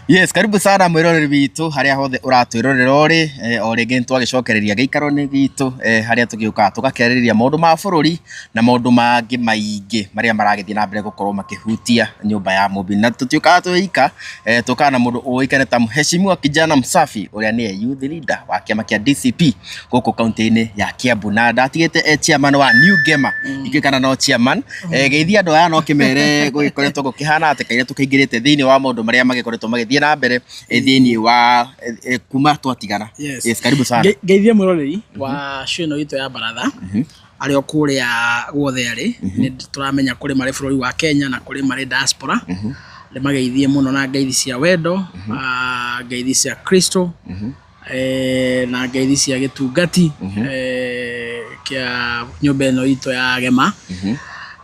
Yes, karibu sana mwiroreri witu haria hothe uratwirorera uri o ringi twagicokereria giikaro-ini gitu haria tugiuka tugakereriria maundu ma bururi na maundu mangi maingi maria maragithie na mbere gukorwo makihutia nyumba ya Mumbi na tutiuka twika tukana na mundu uikane ta mheshimiwa kijana msafi uria ni youth leader wa kiama kia DCP guku kaunti-ini ya Kiambu na ndatigite chairman wa New Gema ikikana no chairman geithia andu aya no kimere gugikoretwo gukihana ati kaire tukaingirite thiini wa maundu maria magikoretwo magithie na mbere thiini wa kuma twatigana. Yes, karibu sana. Geithia mwiroreri wa show ito ya Baratha ari okuria guothe ari ni turamenya kuri mari bururi wa Kenya na kuri mari diaspora le mageithie muno na ngeithi cia wendo ngeithi cia Kristo na ngeithi cia gitungati kia nyumba ino ito ya Gema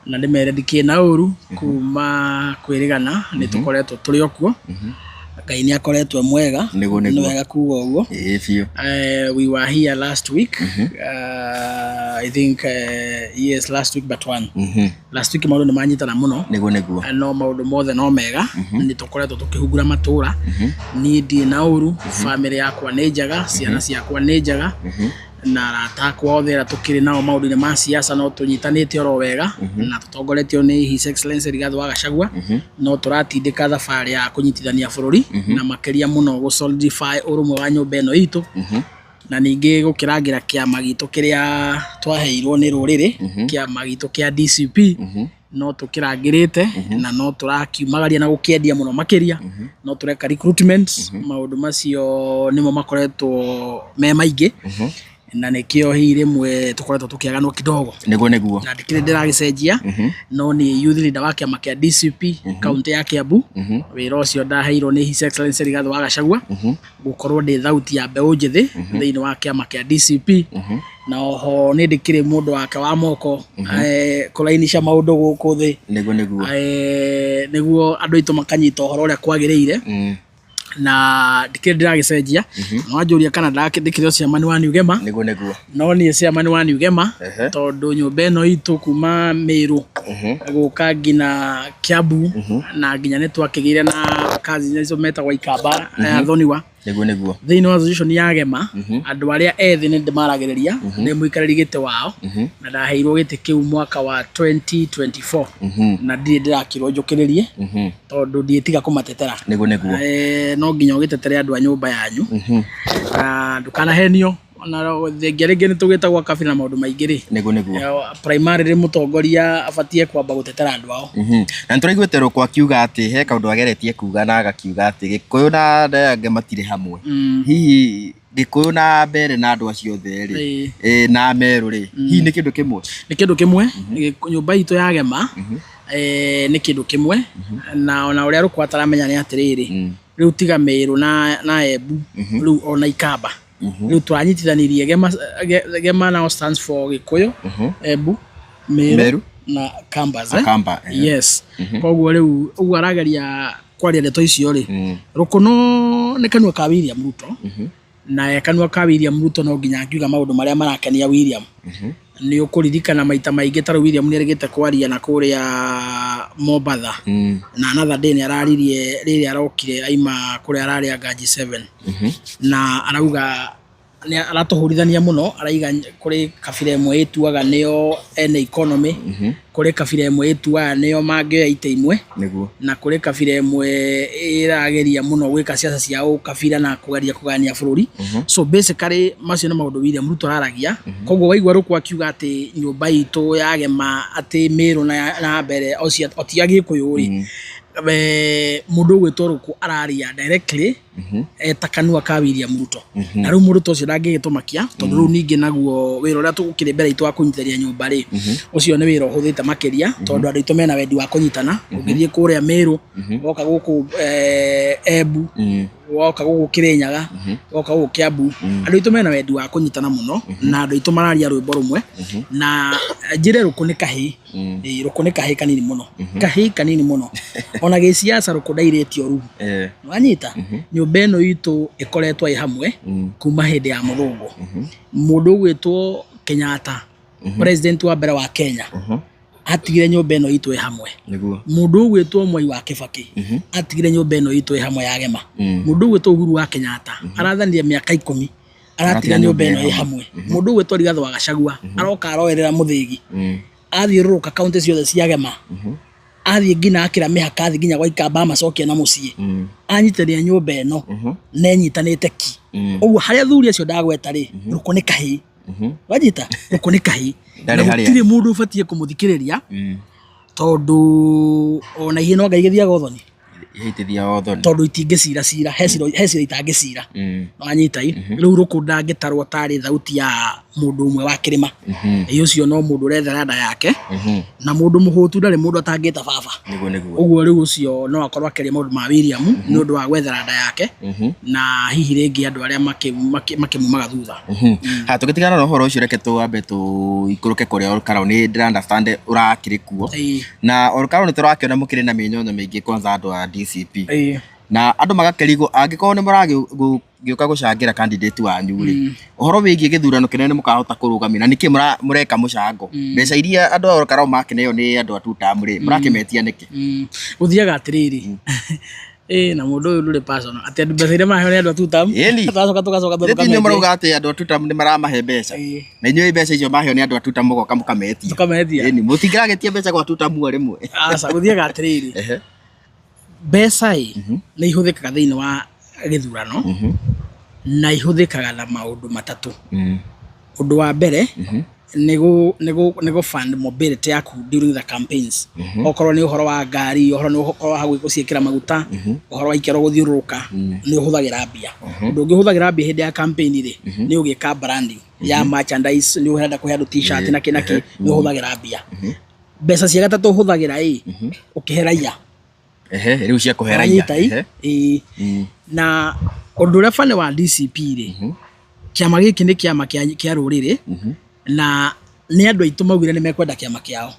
na ndimere ndikina uru kuma kwirigana ni tukoretwo turi okuo Ngai ni akoretwo mwega ni wega kuga uguo we were here last week I think yes last week but one last week maundu ni manyitana muno no maundu mothe no mega ni tukoretwo tukihungura matura ni ndi na uru family yakwa ni njega ciana ciakwa ni njega na ratakwa othera tukiri nao maundu-ini ma siasa no tunyitanite oro wega na tutongoretio ni His Excellency Rigathi wa Gachagua no turatindika thabari ya kunyitithania bururi na makeria muno go solidify urumwe wa nyumba ino itu na ningi gukirangira kiama gitu kiria twaheirwo ni ruriri kiama gitu kia DCP no tukirangirite na no turakiumagaria na gukiendia muno makeria no tureka recruitment maundu macio nimo makoretwo me maingi na nikio hiri mwe tukoretwo tukiaganwo kidogo niguo na ndikire ndiragicenjia no ni youth leader wa kiama kia DCP kaunti ya Kiambu wira ucio ndaheirwo ni His Excellency Rigathi wa Gachagua gukorwo ndi thauti ya mbeu njithi thiini wa kiama kia DCP na oho ni ndikire mundu wake wa moko kulainisha maundu guku thi niguo andu itu makanyita uhoro uria kwagiriire na ndikire ndiragicenjia no anjuria kana ndakithikire chairman wa New Gema niguo no ni chairman wa New Gema tondu nyumba ino itu kuma Meru guka ngina Kiambu na nginya ni twakigire na kazi icio metagwa Ikamba na Thoniwa niguo thiini wa association ya Gema andu aria ethi ni ndimaragiriria ni muikariri gite wao na ndaheirwo gite kiu mwaka wa 2024 na ndirakirwo njukiririe tondu ndietiga kumatetera niguo no nginya ugitetere andu a nyumba yanyu ndukanahenio na thengia ni tugitagwa kabira na maundu maingi ri niguo primary mutongoria abatie kwamba gutetera andu ao na turaiguiterwo kwa kiuga ati he kaundu ageretie kuga na agakiuga ati Gikuyu na Ndege matire hamwe hihi Gikuyu na mbere na andu acio theri na Meru ri hihi ni kindu kimwe nyumba itu ya Gema ni kindu kimwe na ona uria rukwataramenya ni atiriri riu tiga Meru na Embu riu ona Ikamba riu twanyitithanirie Gema now stands for Gikuyu Embu Meru na Kamba yes koguo riu ugu arageria kwaria ndeto icio ri rukuno ni kanua ka William Ruto na kanua ka William Ruto no nginya akiuga maundu maria marakenia William ni ukuririkana maita maingi taru William ni regete kwaria na kuria Mombatha na another day ni araririe riri arokire aima kuria araria Ganji 7 na arauga ni aratuhurithania muno araiga kuri kabira imwe ituaga nio ene economy kuri kabira imwe ituaga nio mangioya ite imwe na kuri kabira imwe irageria muno gwika siasa ciao kabira na kugaria kugania bururi so basically macio na maundu William Ruto araragia koguo waigua ruko akiuga ati nyumba itu ya Gema ati Meru na mbere otiagi kuyuri mundu gwitworuku araria directly etakanua ka William Ruto na riu mundu tocio ndangigitumakia tondu riu ningi naguo wira uria tugukire mbere itu wa kunyitheria nyumba ri ucio ni wira uhuthite makeria tondu andu itu mena wendi wa kunyitana ungithie kuria Meru woka guku Embu woka guku Kirinyaga woka guku Kiambu andu itu mena wendi wa kunyitana muno na andu itu mararia rwimbo rumwe na njire ruku ni kahi ruku ni kahi kanini muno kahi kanini muno ona giciasa ruku ndairetio ru wanyita nyumba ino itu ikoretwo i hamwe kuma hindi ya muthungu mundu gwitwo Kenyatta president wa mbere wa Kenya atigire nyumba ino itu hamwe mundu gwitwo Mwai wa Kibaki atigire nyumba ino itu hamwe ya Gema mundu gwitwo Uhuru wa Kenyatta arathanire miaka 10 aratiga nyumba ino hamwe mundu gwitwo Rigathi wa Gachagua aroka aroerera muthigi athiuruka kaunti ciothe cia Gema athie ngina akira mihaka athi nginya gwa Ikamba macokia na mucie anyitania nyumba ino na nyitanite ki uguo haria thuri acio ndagweta ri ruko ni kahi wajita ruko ni kahi ndari mundu ubatie kumuthikiriria tondu ona ihino Ngai githia gothoni ihitithia othoni tondu itingicira cira hecira itangicira no anyitai riu ruko ndangitarwo tari thauti ya mundu umwe wa kirima ucio no mundu urethera nda yake na mundu muhutu ndari mundu atangita baba uguo riu ucio no akorwa akeria mundu ma William ni undu wa gwethera nda yake na hihi ringi andu aria makimumaga thutha ha tugitigana no horo ucio reke tuambe tu ikuruke kuria Olkarau ni ndira understand urakiri kuo na Olkarau ni turakiona mukiri na minyonyo mingi kwanza andu a DCP na andu magakerigo angikorwo ni muragi giuka gucangira candidate wanyu ri uhoro wigie githurano kinene mukahota kurugamira niki mureka mucango mbeca iria andu a Olkarau makineyo ni andu atu tamuri murakimetia niki uthiaga atiriri na mundu uyu nduri personal ati andu mbeca iria maheo ni andu atu tamu tugacoka tugacoka ni maruga ati andu atu tamu ni maramahe mbeca na inyuĩ mbeca icio maheo ni andu atu tamu goka mukametia ni mutingiragetia mbeca gwa atu tamu rimwe aca uthiaga atiriri mbeca ni ihuthikaga thiini wa githurano na ihuthikaga na maundu matatu undu wa mbere nego fund mobility yaku during the campaigns okorwo ni uhoro wa ngari uhoro ni uhoro ha guciikira maguta uhoro wa ikero guthiuruka ni uhuthagira mbia undu ungihuthagĩra mbia hindi ya campaign ri ni ugika branding ya merchandise ni urenda kuhe andu t-shirt na kinaki ni uhuthagira mbia mbeca cia gatatu uhuthagira ukiheraia riu cia kuheraia na undu uria bane wa DCP ri kiama giki ni kiama kia ruriri na ni andu aitu maugire ni mekwenda kiama kiao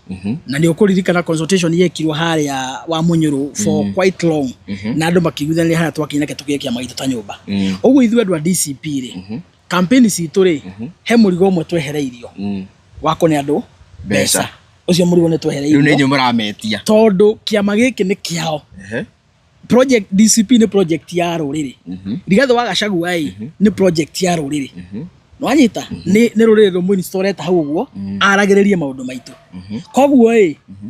na ni ukuririkana consultation yekirwo haria wa Munyuru for quite long na andu makiguithania haria twakinyake tugie kiama gitu ta nyumba uguo ithu andu a DCP ri campaign citu ri he murigo umwe twehereirio wako ni andu mbeca ucio murigo ni twehereirio riu ni nyu murametia tondu kiama giki ni kiao project DCP ni project ya ruriri Rigathi wa Gachagua ni project ya ruriri no anyita ni ruriri rumwe ni storeta hau uguo aragiririe maundu maitu koguo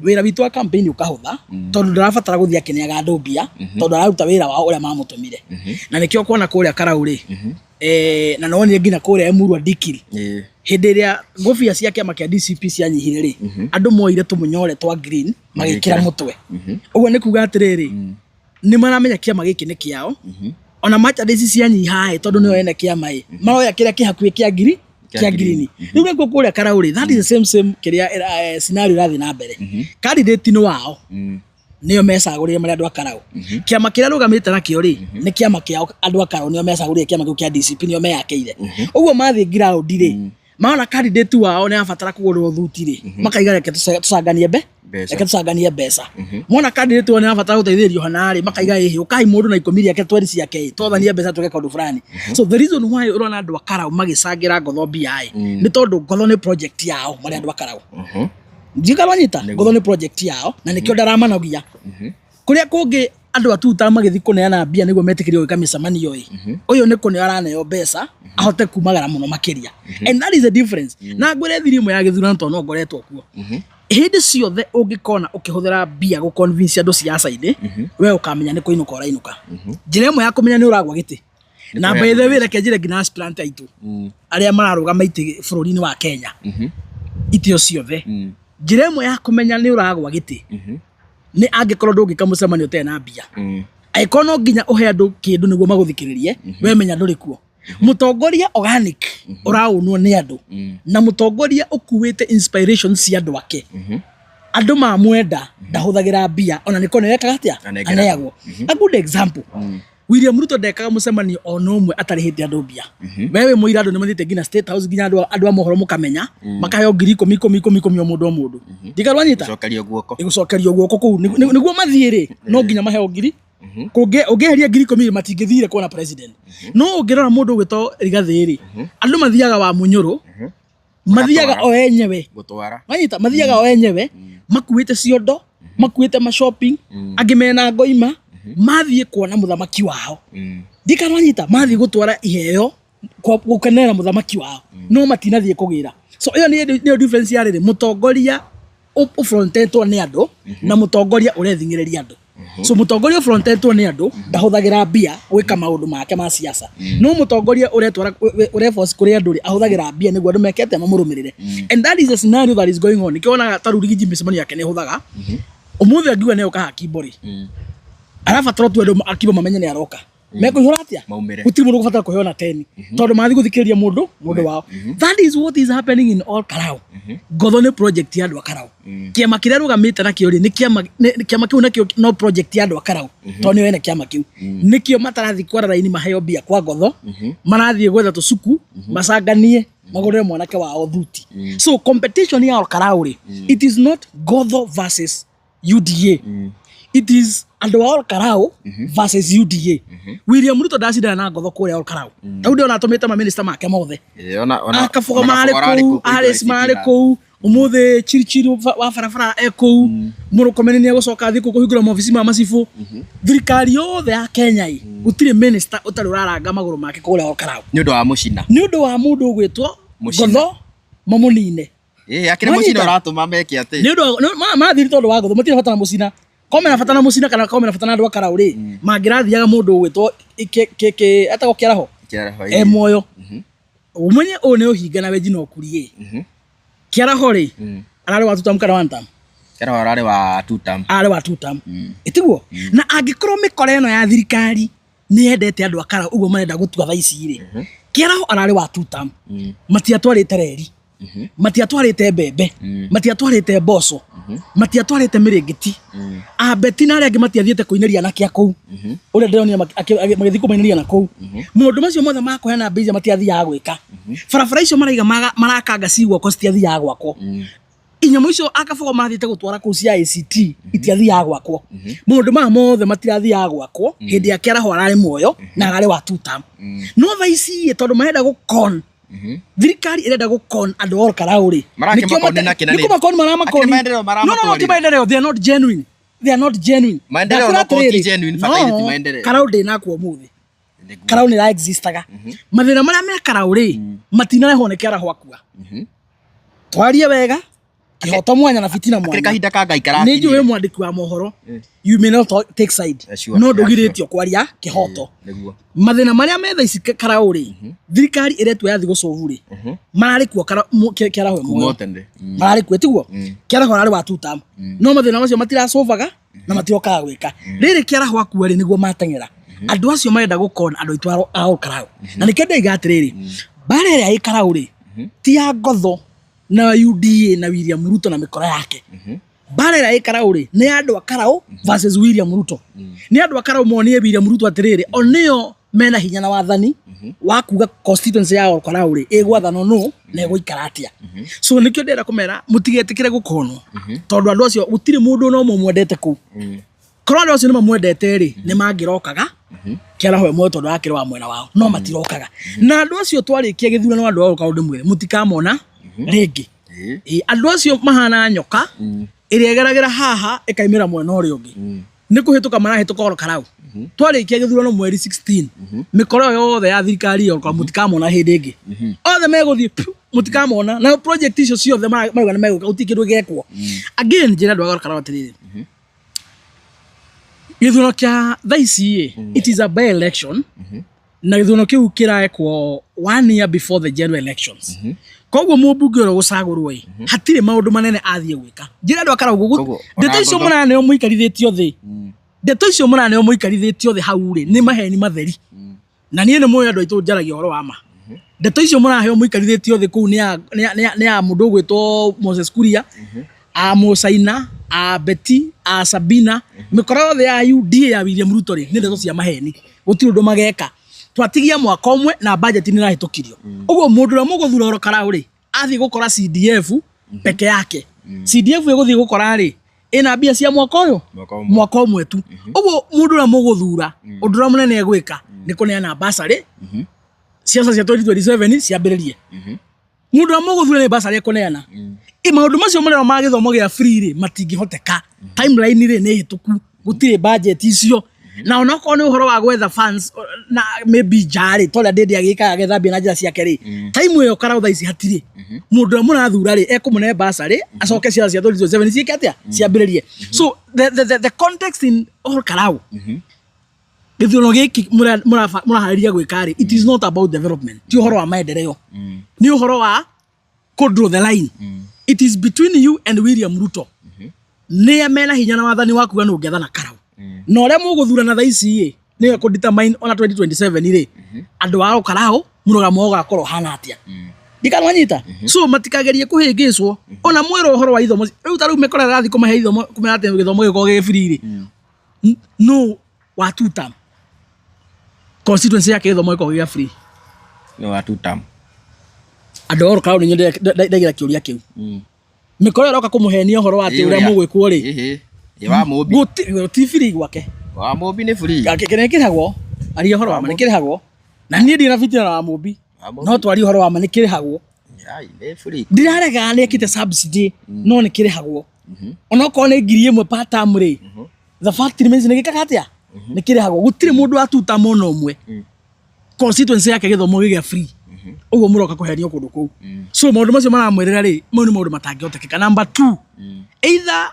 wira witu wa campaign ukahutha tondu ndarabatara guthia kiniaga andu mbia tondu araruta wira wao uria mamutumire na nikio kuona kuria Karau na no ni ngina kuria Emurua Dikiri hindi iria ngofia cia kiama kia DCP cianyihire ri andu moire tumunyore twa green magikira mutwe uguo ni kuga atiriri ni maramenya kiama giki ni kiao ona merchandise cianyiha tondu niyo ene kiama maroya kiria kihakuye kia green riu ngoko kuria Karau that is the same kiria scenario rathi na mbere candidate no wao niyo mesagurire mari andu a Karau kiama kiria rugamite nakio ri ni kiama kiao andu a Karau niyo mesagurire kiama kiu kia DCP niyo meyakeire uguo mathi ground ri maona candidate wao ni abatara kugurwo thuti ri makaiga reke tucanganie mbeca mona candidate wao ni abatara guteithĩrĩrio hanari makaiga ukai mundu na ikomi yake tweri ciake tothanie mbeca tuge kondu fulani so the reason why urona andu a Karau magicangira ngotho mbia ni tondu ngotho ni project yao mari andu a Karau njikaranyita ngotho ni project yao na nikio ndaramanogia kuria kungi andu atuta magithi kuneana mbia niguo metikirio gwika micamanio uyu ni kune araneyo mbeca ahote kumagara muno makiria and that is the difference na ngwire thiri imwe ya githurano to no ngoretwo kuo hindi ciothe ungikona ukihuthira mbia gu convince andu siasa-ini we ukamenya ni kuinuka urainuka njira imwe ya kumenya ni uragwa giti na by the way reke njire ngina aspirant aitu aria mararugama iti bururi-ini wa Kenya itio ciothe njira imwe ya kumenya ni uragwa giti ni angikorwo ndungika mucemanio tena mbia aikono nginya uhe andu kindu niguo maguthikiririe we menya nduri kuo mutongoria organic uraunwo ni andu na mutongoria ukuwite inspiration cia andu ake andu mamwenda ndahuthagira mbia ona niko nereka gatia aneagwo a good example William Ruto ndekaga mucemanio ono umwe atarihite andu mbia wewe muira andu nimathite ngina State House ngina andu amohoro mukamenya makaheo 10,000 o mundu ndikarwanyita igucokerio guoko kuu niguo mathiire no nginya maheo 10,000 ungeheria 10,000 matingithire kuona president no ungirora mundu gwito Rigathi ri andu mathiaga wa Munyuru mathiaga o enyewe gutwara wanyita mathiaga o enyewe makuite ciondo makuite ma shopping angi mena ngoima mathie kuona muthamaki wao ndikana wanyita mathie gutwara iheo gukenera muthamaki wao no matinathie kugira so iyo ni difference ya riri mutongoria ufrontetwo ni andu na mutongoria urethingireria andu so mutongoria ufrontetwo ni andu ndahuthagira mbia gwika maundu make ma siasa no mutongoria ureforce kuri andu ahuthagira mbia niguo andu mekete mamurumirire and that is a scenario that is going on nikiona taruri giji micemani yake ni huthaga umuthi angiwa ne ukaha kibori arabatara tu andu akibo mamenye ni aroka meko huratia gutiri mundu gubatara kuheona 10 tondu mathi guthikiriria mundu wao that is what is happening in all Karau gotho ni project ya andu Karau kiama kiria rugamite na kiori ni kiama kiu nakio no project ya andu Karau tondu wene kiama kiu nikio matarathi kwara raini maheo bia kwa gotho marathie gwetha tusuku macanganie magurire mwanake wao thuti so competition ya all Karau it is not gotho versus UDA it is and all Karau versus UDA William Ruto ndacindana na gotho kuria all Karau taundi ona atumite ma minister make mothe ona akafuga mari ku Alice mari ku umuthi chirichiri wa farafara ekou murukomeni ni gucoka thiku kuhingura maofici ma macifu thirikari yothe ya Kenya gutire minister utari uraranga maguru make kuria all Karau ni undu wa mucina ni undu wa mundu gwitwo gotho mamunine akire mucina uratuma meke ati ni undu ma thiri tondu wa gotho mutire fatana mucina kome na fatana mucina kana kome na fatana andu Karau mangirathiaga mundu gwitwo etagwo kiaraho moyo umenye one uhinga na weji no kurie kiaraho arari wa tutam kana wantam kiaraho arari wa tutam itiguo na angikorwo mikore no ya thirikari ni endete andu Karau uguo marenda gutua thaici kiaraho arari wa tutam matiatwarite reri matiatwarite mbembe matiatwarite mboco matiatwarite mirigiti abeti na arĩa matiathiete kuineria na kia kou ule ndio magithii kuineria na kou mundu macio mothe makohena mbeja matiathiaga gwika farafara icio maraiga marakanga cigwo ko citiathiaga gwakwo inyamu icio akafogo mathiete gutwara ku cia ICT itiathiaga gwakwo mundu ma mothe matiathiaga gwakwo hindi ya Kiaraho arari muoyo na arari wa tutam no thaici tondu marenda gukon thirikari irenda gukon andu all Karau nikio makoni maramakoni no kimaendeleo they are not genuine maendeleo no koti genuine fataiti maendeleo Karau ndina kwa muthi Karau ni ra existaga mathina maria me Karau matina rehone Kiaraho akua twarie wega kihoto mwanya na fitina mwanya kahinda kanga ikara ni njue mwandiki wa mohoro you may not take side no ndugiritio kwaria kihoto mathina maria metha ici Karau thirikari iretu yathi gucovu marari kuo Kiaraho mwe marari kuo tiguo Kiaraho arari wa tutam no mathina macio matiracovaga na matiokaga gwika riri Kiaraho akua niguo matengera andu acio marenda gukona andu itwaro ao Karau na nikende igatiriri bare ria i Karau ti ya gotho na UDA na William Ruto na mikora yake bare ria i Karau ni andu Karau versus William Ruto ni andu Karau monie William Ruto atiriri onio mena hinya na wathani wa kuga constituency ya Karau igwathano no na igũikara atia so nikio ndera kumera mutigetikire gukonwo tondu andu acio gutire mundu no mwendete ku korwo andu acio ni mamwendete ni mangirokaga Kiaraho mwe tondu akire wa mwena wao no matirokaga na andu acio twarikia githurano andu ao kaundu mwire mutikamona ringi andu acio mahana nyoka iria igeragera haha ikaimira mwena uri ungi ni kuhituka marahituka all Karau twarikia githurano mweri 16 mikoro yothe ya thirikari yo mutikamona hindi ingi othe meguthii mutikamona na project icio ciothe marauga na meguka utikindu gekwo again njira andu all Karau atiriri githurano kia thaici it is a by election na githurano kiu kiraekwo 1 year before the general elections koguo mubunge ro gucagurwo hatire maundu manene athie gwika njira andu Karau gugu ndeto icio munane o muikarithitio thi ndeto icio munane o muikarithitio thi hau ni maheni matheri na nie ni moyo andu aitu njaragia horo wa ma ndeto icio murahe o muikarithitio thi ku ni ya mundu gwitwo Moses Kuria a Musaina a Betty a Sabina mikoro yothe ya UDA ya William Ruto ni ndeto cia maheni gutiri undu mageka twatigia mwaka umwe na budget ni rahitukirio uguo mundu ra muguthura ro Karau athi gukora CDF peke yake CDF iguthi gukora ina bia cia mwaka umwe tu uguo mundu ra muguthura undu ra munene egwika ni kuneana basari siasa cia 2027 ciambiririe mundu amuguthura ni basari ekoneana maundu macio marĩa ma gĩthomo gĩa free rĩ matingĩhoteka timeline rĩ nĩ hĩtũku gũtirĩ budget icio na onakorwo nĩ ũhoro wa gwetha fans na maybe jarĩ tondũ ndĩndĩ agĩkaga gethambia na njĩra ciake rĩ time ĩyo karautha ici hatirĩ mundu mũrathura rĩ ekũmũne basari acoke ciana cia 27 ciĩke atĩa ciambĩrĩrie so the context in all karau gĩthuurano gĩkĩ mũraharĩria gwĩka rĩ it is not about development ti ũhoro wa maendeleo nĩ ũhoro wa draw the line it is between you and William Ruto nĩ mena hinya na wathani waku na ũngethana karau na ũrĩa mũgũthurana thaa ici nĩ determine ona 2027 rĩ andũ ao karau mũrũgamo ũgakorwo hana atĩa ndikanwanyita so matikagerie kũhĩngĩcwo ona mwĩro ũhoro wa ithomo rĩu ta rĩu mekora rathi kũmahe ithomo kũmenya atĩ gĩthomo gĩkorwo gĩ free rĩ no wa two term constituency yake gĩthomo gĩkorwo gĩ free no wa two term andũ oro karau nĩ ndagĩra kĩũria kĩu mĩkora ĩroka kũmũhenia ũhoro wa atĩ ũrĩa mũgwĩkwo rĩ wa mũmbi ti free gwake wa mũmbi nĩ free kĩrĩa kĩrĩhagwo aria ũhoro wa ma nĩ kĩrĩhagwo na niĩ ndĩ na fitina na wa mũmbi no twari ũhoro wa ma nĩ kĩrĩhagwo nĩ free ndirarega nĩ ekĩte subsidy no nĩ kĩrĩhagwo onokorwo nĩ 1,000 per term rĩ the fact remains nĩ gĩkaga atĩa nĩ kĩrĩhagwo gũtirĩ mũndũ wa two term ona ũmwe constituency yake gĩthomo gĩgĩa free ũguo mũroka kũhenio kũndũ kũu so maũndũ macio maramwĩrĩra rĩ mau nĩ maũndũ matangĩhotekeka number 2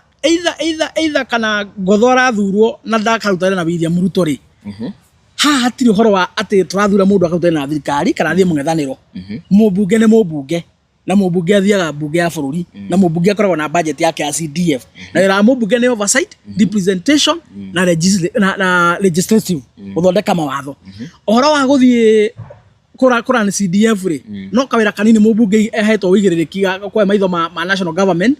either kana Ngotho arathurwo na ndakarutana na William Ruto rĩ haha hatirĩ ũhoro wa atĩ tũrathura mũndũ akarutana na thirikari kana athiĩ mũng'ethanĩro mũmbunge nĩ mũmbunge na mũmbunge athiaga mbunge ya bũrũri na mũmbunge akoragwo na budget yake ya CDF na wĩra wa mũmbunge nĩ oversight representation na legislative gũthondeka mawatho ũhoro wa gũthiĩ kũra ni CDF rĩ no kawĩra kanini mũmbunge ehetwo wĩigĩrĩrĩki kwa maitho ma national government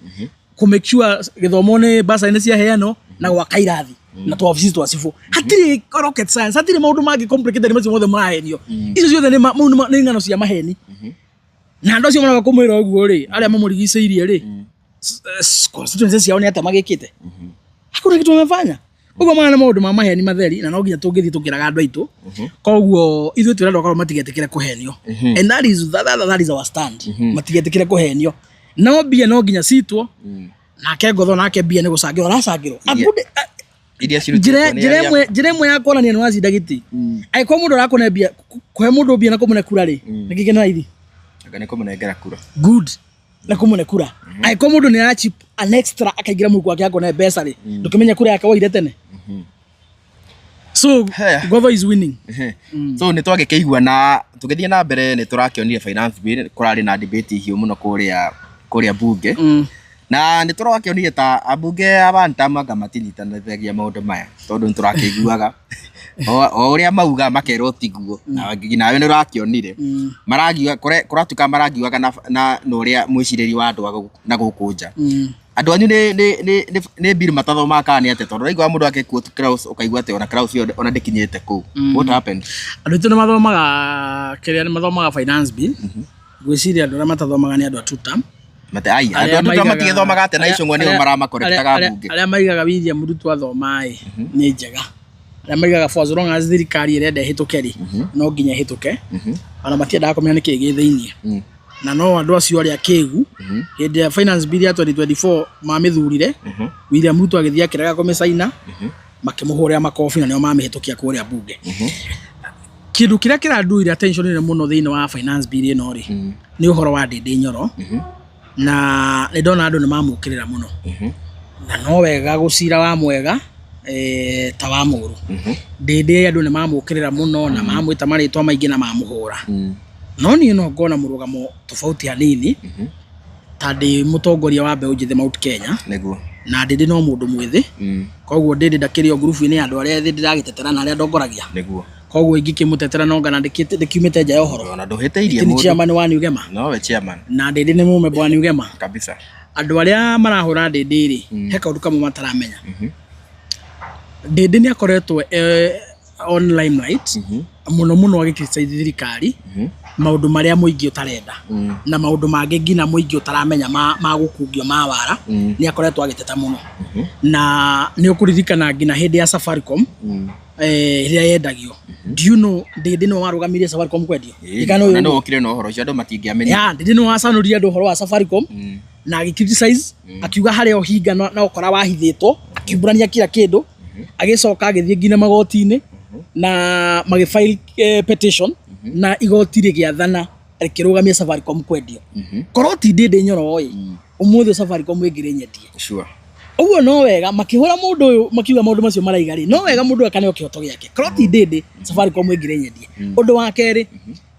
ku make sure gĩthomo nĩ basari nĩ ciaheanwo na gwaka irathi na twa offices twa cibũ hatirĩ rocket science hatirĩ maũndũ mangĩ complicated macio mothe marahenio icio ciothe nĩ ng'ano cia maheni na andũ acio maraga kũmwĩra ũguo rĩ arĩa mamũrigicĩirie rĩ constituency ciao nĩ atĩa magĩkĩte hakuna kitu wamefanya ũguo maana maũndũ ma maheni matheri na no nginya tũngĩthiĩ tũkĩraga andũ aitũ koguo ithuĩ twĩrenda gũkorwo matigetĩkĩre kũhenio and that is our stand matigetĩkĩre kũhenio no mbia no nginya citwo nake Ngotho nake mbia nĩ gũcangĩrwo aracangĩrwo njĩra ĩmwe ya kuonania nĩ wacinda gĩtĩ angĩkorwo mũndũ arakũne mbia kũhe mũndũ mbia na kũmũne kura rĩ nĩ kĩgĩ na raithi nĩ kũmũnengera kura good na kũmũne kura angĩkorwo mũndũ nĩ arachip an extra akaingĩra mũhuko wake akone mbeca rĩ ndũkĩmenya kura yake woire tene so Ngotho is winning so nĩ twagĩkĩigua na tũgĩthiĩ na mbere nĩ tũrakĩonire finance bill kũrarĩ na debate hiũ mũno kũrĩa bunge na nĩ tũrakĩonire ta ambunge abantama matinyitanagĩria maũndũ maya tondũ nĩ tũrakĩiguaga o ũrĩa mauga makerwo tiguo na nawe nĩ ũrakĩonire maragiuga kũratuka maragiugaga na ũrĩa mwĩcirĩri wa andũ na gũkũ nja andũ anyu nĩ bill matathomaga kana nĩ atĩ tondũ ũraigua mũndũ agĩquote Klaus ũkaigua atĩ ona Klaus ona ndĩkinyĩte kũu what happened andũ aitũ nĩ mathomaga kĩrĩa nĩ mathomaga finance bill gwĩciria andũ arĩa matathomaga nĩ andũ a two term andũ matigĩthomaga atĩ na icũng'wa nĩo maramakorektaga mbunge arĩa maigaga William Ruto athoma nĩ njega arĩa maigaga for as long as thirikari ĩrenda ĩhĩtũke rĩ no nginya ĩhĩtũke ona matiendaga kũmenya nĩkĩĩ gĩ thĩinĩ na no andũ acio arĩa kĩgu hĩndĩ ya finance bill ya 2024 mamĩthurire William Ruto agĩthiĩ akĩrega kũmĩcaina makĩmũhũrĩra makobi na nĩo mamĩhĩtũkia kũrĩa bunge kĩndũ kĩrĩa kĩranduire attention nene mũno thĩinĩ wa finance bill ĩno rĩ nĩ ũhoro wa Ndĩndĩ Nyoro na nĩ ndona andũ nĩ mamũkĩrĩra mũno na no wega gũcira wa mwega ta wa mũrũ Ndĩndĩ andũ nĩ mamũkĩrĩra mũno na mamwĩta marĩtwa maingĩ na mamũhũra no niĩ no ngona mũrũgamo tofauti hanini ta ndĩ mũtongoria wa mbeũ njĩthĩ Mount Kenya na Ndĩndĩ no mũndũ mwĩthĩ koguo Ndĩndĩ ndakĩrĩ group-inĩ ya andũ arĩa ethĩ ndĩragĩtetera na arĩa ndongoragia koguo ingĩkĩmũtetera no ngana ndĩkiumĩte nja ya ũhoro ona ndũhĩtĩirie mũndũ ni chairman wa New Gema no we chairman na Ndĩndĩ nĩ mũmemba wa New Gema kabisa andũ arĩa marahũra Ndĩndĩ rĩ he kaũndũ kamwe mataramenya Ndĩndĩ nĩ akoretwo on limelight mũno mũno agĩkriticise thirikari maũndũ marĩa mũingĩ ũtarenda na maũndũ mangĩ ngina mũingĩ ũtaramenya ma gũkungio ma wara nĩ akoretwo agĩteta mũno na nĩ ũkũririkana ngina hĩndĩ ya Safaricom iria yendagio. Do you know Ndindi no warugamirie Safaricom kwendio? Na no okire no horo cio andu matingiamenya. Ndindi no wacanuria andu horo wa Safaricom na agicriticize akiuga haria ohinga na ukora wahithitwo akiumburania kila kindu agicoka agithie ngina magoti-ini na magifile petition na igoti rigiathana rikirugamia Safaricom kwendio. Korwo ti Ndindi Nyoro umuthi Safaricom ingirinyendie. Sure. Uguo no wega makihura mundu uyu makiuga maundu macio maraiga ri no wega mundu akaneo kihoto giake. Korwo ti Ndindi Safaricom ingirinyendie. Undu wa keri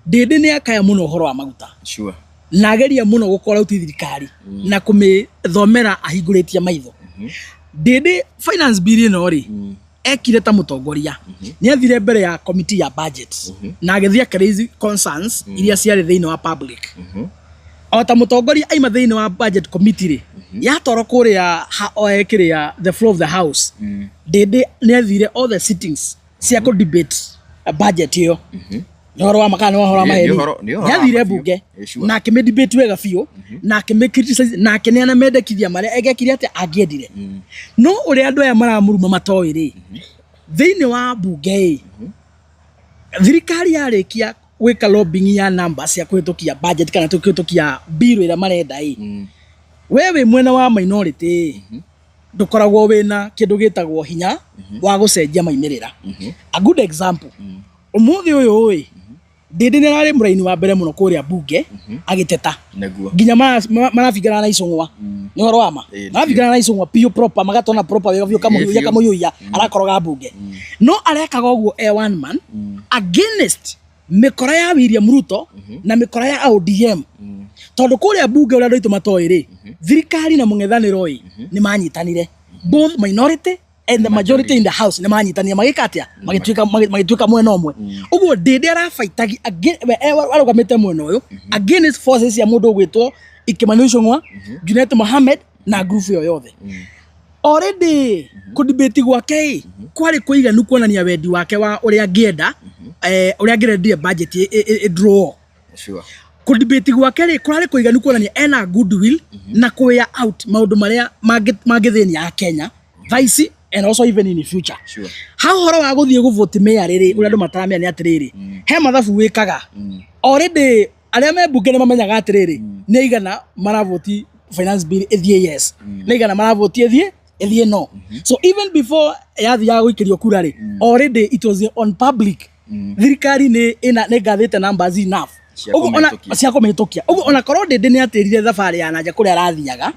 Ndindi ni akaya muno horo wa maguta. Sure. Na ageria muno gukora uti thirikari na kumithomera ahinguritie maitho. Ndindi finance bill no ri ekire ta mutongoria ni athire mbere ya committee ya budget na agethia crazy concerns iria ciari thiini wa public. Ota mutongoria aima thiini wa budget committee ri yatoro kuria oekiria the floor of the house. Ndindi ni athire all the sittings cia ku debate a budget iyo. Nhoro wa makana wa hora maheri yathire bunge na akime debate wega biu na akime criticize na akeneana mendekithia maria egekire ati angiendire no uri andu aya maramuruma matoi ri thiini wa bunge thirikari yarikia gwika lobbying ya numbers cia kuhitukia budget kana kuhitukia bill ira marenda wewe mwena wa minority ndukoragwo wina kindu gitagwo hinya wa gucenjia maimirira. A good example umuthi uyu Ndindi ni arari muraini wa mbere muno kuria bunge agiteta nginya marabigana na icungwa ni horo wama marabigana na icungwa pio proper magatona proper wega vyo kamuyuya arakoroga bunge no arekaga uguo one man against mikora ya William Ruto na mikora ya ODM tondu kuria bunge uria ndoito matoi ri thirikari na mung'ethaniro ni manyitanire both minority and the majority in the house ni manyitania magikatia magituika mwena omwe. Uguo Ndindi arafaitagi arugamite mwena uyu against forces ya mundu gwitwo Kimani Ichung'wa, Junet Mohammed na group yo yothe. Already kudebate gwake kwari kuiganu kuonania wendi wake wa uria angienda uria angirendia budget draw. Sure. Kudebate gwake ri kwari kuiganu kuonania ena goodwill na kuya out maundu maria magithini ya Kenya vice and also even in the future. Sure. How horo wa guthie guvote mayor riri uria andu mataramenya ni atiriri he mathabu wikaga already aria me bunge ni mamenyaga atiriri ni igana maravoti finance bill ethie yes ni igana maravoti ethie no. So even before yathi ya guikirio kura ri already it was on public. Thirikari ni gathete numbers enough cia kumihitukia. Uguo ona korwo Ndindi ni atirire thabari ya nanja kuria arathiaga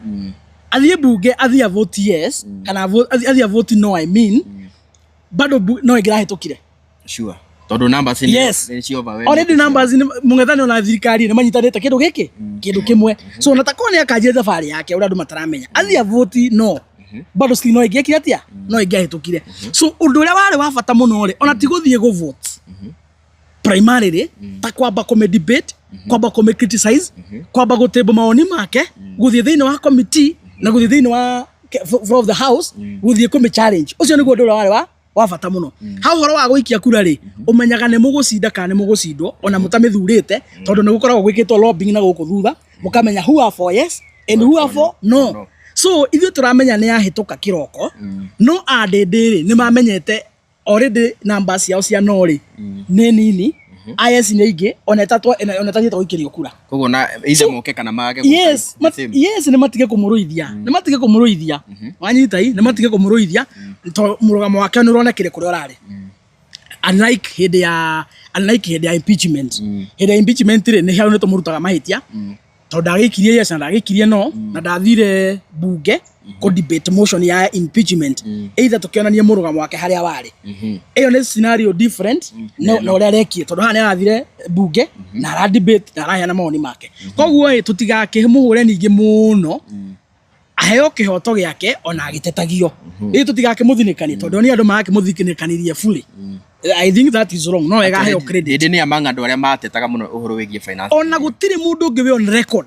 athie bunge athie vote yes kana athie vote no I mean bado no igirahitukire. Sure. Tondu numbers ni cio overwhelming. Already numbers mung'ethanio na thirikari ni manyitanite kindu giki kindu kimwe. So natakwo ni akanjire thabari yake uria andu mataramenya athie vote no bado still no igekire atia no igihitukire. So undu uria wari wa bata muno ri ona ti guthie go vote primarily ta kwamba kome debate kwamba kome criticize kwamba gutebo maoni make guthie thiini wa committee na guthie thiini wa floor of the house guthie kome challenge ucio niguo ndu wari wa bata muno. Hau horo wa guikia kura ri umenyaga ni mugucinda kana ni mugucindwo ona mutamithurite tondu ni gukoragwo gwikitwo lobbying na guku thutha mukamenya who are for yes and who are for no. So ithu turamenya ni ahituka kiroko no Ndindi ri ni mamenyete already numbers yao cia no ri ni nini IS ni ingi onetatwa guikirio kura koguo na ithe moke kana mage yes ni matige kumuruithia wanyita ni matige kumuruithia to murugamo wake ni uronekire kuria urari unlike hede ya impeachment hede ya impeachment ri ni hau ni tumurutaga mahitia to ndagikirie yes na ndagikirie no na ndathire bunge ko debate motion ya impeachment either tukionania murugamo wake haria wari iyo ni scenario different no uria rekie tondu hana arathire bunge na ara debate na arahana maoni make koguo tutigake muhure ningi muno aheo kihoto giake ona agitetagio tutigake muthinikani tondu ni andu make muthinikanirie fully. I think that is wrong. No ega heo credit. Ndindi ni amanga andu aria matetaga muno uhoro wigie finance. Ona gutiri mundu ungi we on record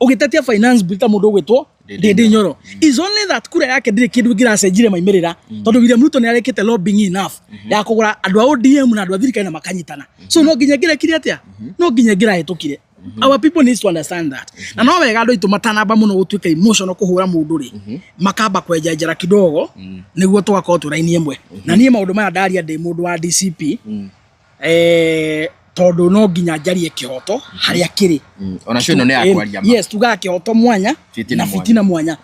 ugitetia finance bill ta mundu gwitwo Ndindi Nyoro. Is only that kura yake ndiri kindu ngiracenjire maimirira tondu William Ruto ni arekete lobbying enough ya kugura andu a ODM na andu a thirikari na makanyitana. So no nginya ngira kiri atia no nginya ngira hitukire Our people needs to understand that. Na no wega andu itu matanamba muno gutuika emotional kuhura mundu ri makamba kwenjenjera kidogo niguo twako turaini imwe. Na nie maundu maya ndaria ndi mundu wa DCP tondu no nginya njarie kihoto haria kiri ona cio no ne yakwaria ma yes tuga kihoto mwanya na fitina mwanya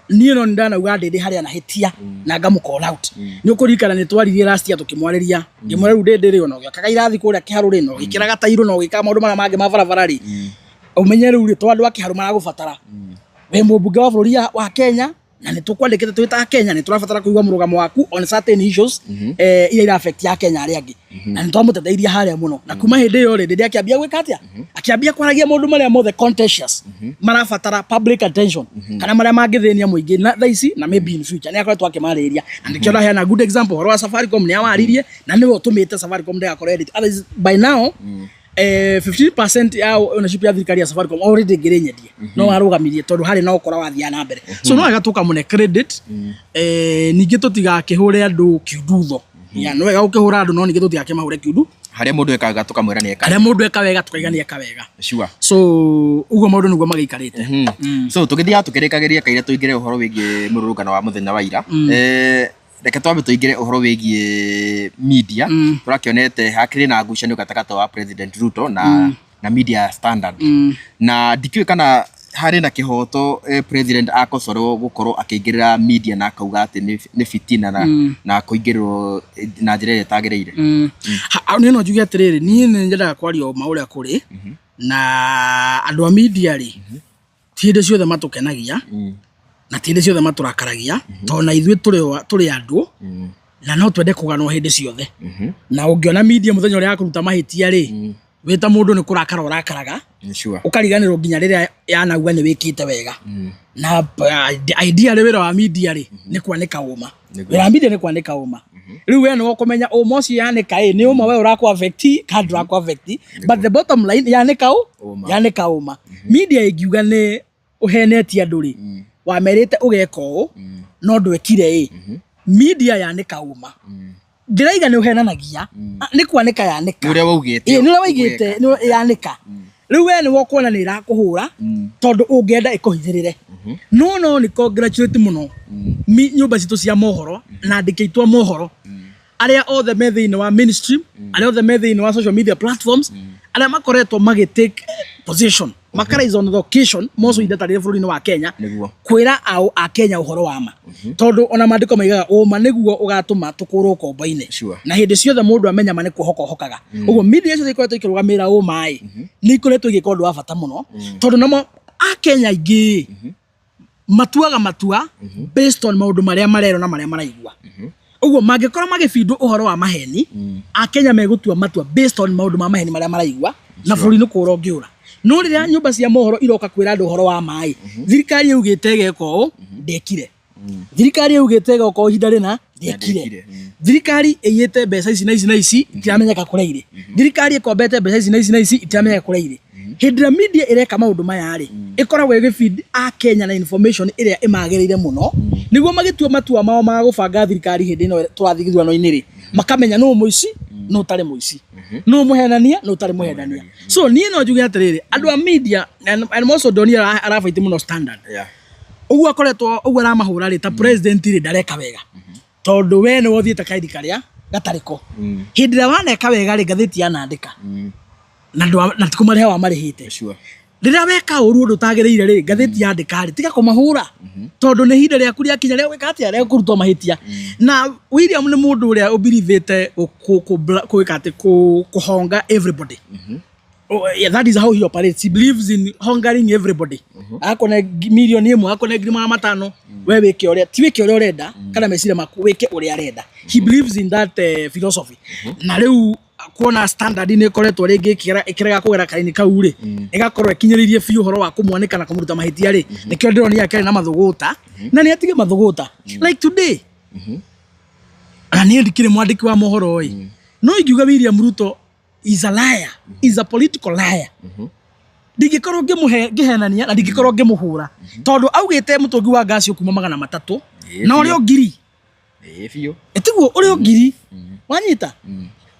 nie no ndanauga ndi haria na hitia na ngamu call out ni ukurikana ni twaririe last year tukimwareria ngimwere ndi ri ono gikaga irathi kuria kiharu ri no gikiraga tairo no gika maundu mara mangi mabarabara ri umenyeru ri twandu akiharu maragubatara we mubunge wa bururi wa Kenya na ni tukwandikite twita Kenya ni turabatara kuigwa murugamo waku on certain issues ira affect ya Kenya ari angi na ni twamuteithairia haria muno na kuma hindi yo ri ndiria akiambia gwika atia akiambia kwaragia maundu maria mothe contentious marabatara public attention kana maria mangithenia muingi na thaici na maybe in future ni akoretwo akimariria na ndikiona hena good example horo wa Safaricom ni awaririe na niwe utumite Safaricom ndega credit by now 50% ya ownership ya thirikari ya Safaricom already ngirenyedie no arugamirie tondu hari no ukora wathia na mbere so no agatuka mune credit ningi tutiga kihure andu kiudutho ya no wega ukihura andu no ningi tutiga kimahure kiudu haria mundu ekaga tukamwira ni eka haria mundu eka wega tukaigania eka wega sure so ugo maundu niguo magikarite so tukithia tukirikagiria kaire tuingire uhoro wigie mururukano wa muthenya wa ira reke twambe tuingire uhoro wigie media turakionete hakiri na ngucanio gatagata wa President Ruto na Media Standard na ndikiwe kana hari na kihoto president akosoro gukorwo akiingirira media na akauga ati ni fitina na kuingirwo na njira ire tagireire ni no njuge atiriri ni njendaga kwaria mauria kuri na andu a media ri tiende ciothe matukenagia na tiende ciothe maturakaragia tona ithwe turi andu na no twende kuganwa hindi ciothe na ungiona media muthenya uri akuruta mahitia ri wita mundu ni kurakara urakaraga ukariganirwo nginya riria yanagua ni wikite wega na idea wira wa media ri ni kwanika uma wira media ni kwanika uma riu we no kumenya uma ucio yanika ni uma we urakwa affect kadra kwa affect but the bottom line yanika uma media igiuga ni uhenetie andu ri wamerite ugeka u no ndwekire media yanika uma ndiraiga ni uhenanagia ni kwanika yanika uria waugite ni waigite ni yanika riu we ni wokona ni irakuhura tondu ungienda ikuhithirire no ni congratulate muno nyumba citu cia mohoro na ndikitwa mohoro aria othe me thiini wa mainstream aria othe me thiini wa social media platforms aria makoretwo magitake position makara on the occasion moso idatarire bururi-ini wa Kenya kwira a Kenya uhoro wa ma tondu ona mandiko maigaga uma niguo ugatuma tukurwo komba-ini na hindi ciothe mundu amenya mane kuhokaga uguo media ciothe ikoretwo ikirugamira uma ni ikoretwo igika undu wa bata muno tondu namo a Kenya ingi matua based on maundu maria marero na maria maraigua uguo mangikora magibindu uhoro wa maheni a Kenya megutua matua based on maundu ma maheni maria maraigua na bururi-ini kuro ngiura no riria nyumba cia mohoro iroka kwira andu uhoro wa mai thirikari yugite geko ndekire thirikari yugite geko ihinda rina ndekire thirikari eyete mbeca ici na ici itiamenyeka kureire thirikari ikombete mbeca ici na ici itiamenyeka kureire hindra media ireka maundu maya ri ikoragwo igifeed a Kenya na information iria imagirire muno niguo magitua matua mao ma gubanga thirikari hindi no turathigithwano-ini ri makamenya no muici no tare muici no muhenania no tare muhenania so nie no njuge atiriri andu a media and also Donia arafaiti muno Standard uguo akoretwo uguo aramahura ri ta president ri ndareka wega tondu we ni wothiete kaidi karia gatariko hindi ra waneka wega ri gatheti yanandika na tikumareha wa marihite riria weka uru undu tagireire ri gatheti yandika ri tiga kumahura tondu ni hinda ria kuria kinya ria gwika atia ria kurutwo mahitia na William ni mundu uria ubirithite kuwika ati kuhonga everybody that is how he operates. He believes in hungering everybody akona milioni imwe akona 500 we weke uria ti weke uria urenda kana mecira maku weke uria arenda he believes in that philosophy na riu kuona Standard ni koretwo ringi ikirega kugera kaini kau ri igakorwo ikinyiririe biu horo wa kumwanika na kumuruta mahitia ri nikio ndironi yake na mathuguta na ni atige mathuguta like today ani ndikire mwandiki wa mohoro oi no ingiuga William Ruto is a liar is a political liar ndigikorwo ngihenania na ndigikorwo ngimuhura tondu augite mutungi wa ngasi ukuma 300 na urio ngiri biu etiguo urio ngiri wanyita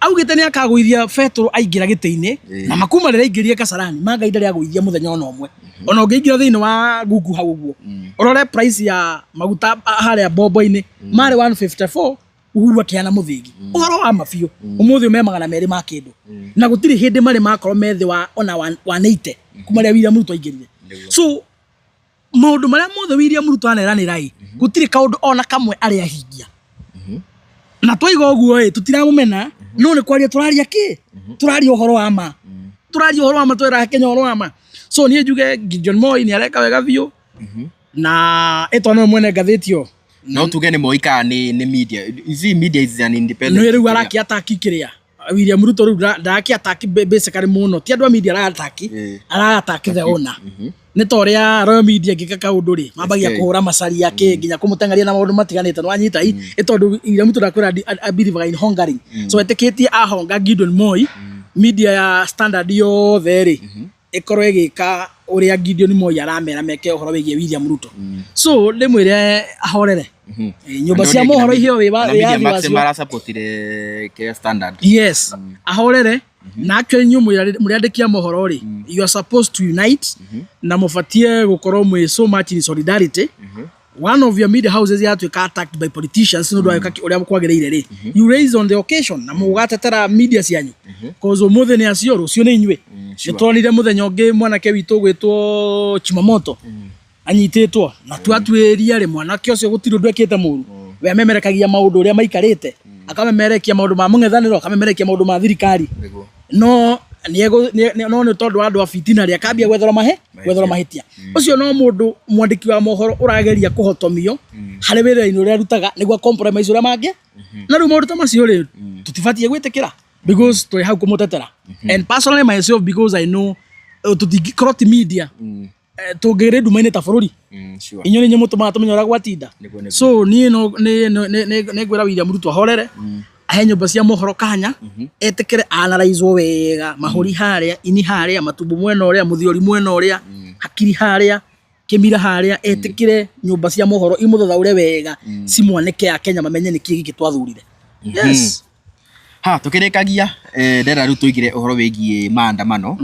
augite ni akagwithia Petro aingira gite-ini na makuma rira aingirie Kasarani manga ida ria gwithia muthenya ona umwe ona ungiingira thiini wa Google hau uguo urore price ya maguta haria bombo-ini mari 154 Uhuru akiana muthingi uhoro wa mafio umuthi me 200 ma kindu na gutiri hindi mari makorwo methi wa ona 180 kuma ria William Ruto aingirire so maundu maria mothe William Ruto aneranira gutiri kaundu ona kamwe ari ahingia na twiga uguo tutiramumena no ni kwaria turaria ki turaria uhoro wa ma twera Kenya uhoro wa ma so nie njuge Gideon Moi ni areka wega biu na etona mwene gathitio no tuge ni Moi ni media izi media is an independent no riu araki ataki kiria William Ruto riu ndaki ataki basically muno ti andu media ara ataki the owner ni toria Royal Media ngika kaundu ri mabagia kuhura macari yake nginya kumutengaria na maundu matiganite no anyita itondu William Ruto ndakwira a believer in hungering so etikitie ahonga Gideon Moi media ya Standard yothe ri ikorwo igika uria Gideon Moi aramera meke uhoro wigie William Ruto so ndimwire ahorere nyumba cia mohoro ihio media maximara supportire ke Standard yes ahorere na actually muriandikia mohoro ri you are supposed to unite na mufatie gukorwo mwe so much in solidarity one of your media houses yatuika attacked by politicians no ndwa uria mukwagereire ri you raise on the occasion na mugatetera media cianyu cause umuthe ni acio rucio ni inywe nitwonire muthenya ungi mwanake witu gwitwo Chimamoto anyititwo na twatwiria ri mwanake ucio gutiro ndwekite muru we amemerekagia maundu uria maikarite akamemerekia maundu ma mung'ethaniro akamemerekia maundu ma thirikari no ni tondu andu a fitina ria kambia gwethora mahitia ucio no mundu mwandiki wa mohoro urageria kuhotomio hari wira-ini uria rutaga niguo compromise uria mangi na riu maundu ta macio ri tutibatie gwitikira because twi hau kumutetera and personally myself because I know tutikorwo media tugire ndumaine ta bururi inyo ni mutuma tumenyora gwatinda so ni gwira William Ruto ahorere ahe nyumba cia mohoro kanya etikire analyze wega mahuri haria ini haria matumbu mwena uria muthiori mwena uria hakiri haria kimira haria etikire nyumba cia mohoro imuthothaure wega simwaneke ya Kenya mamenye ni kiki twathurire yes tukirikagia ndera riu tuigire uhoro wigie maandamano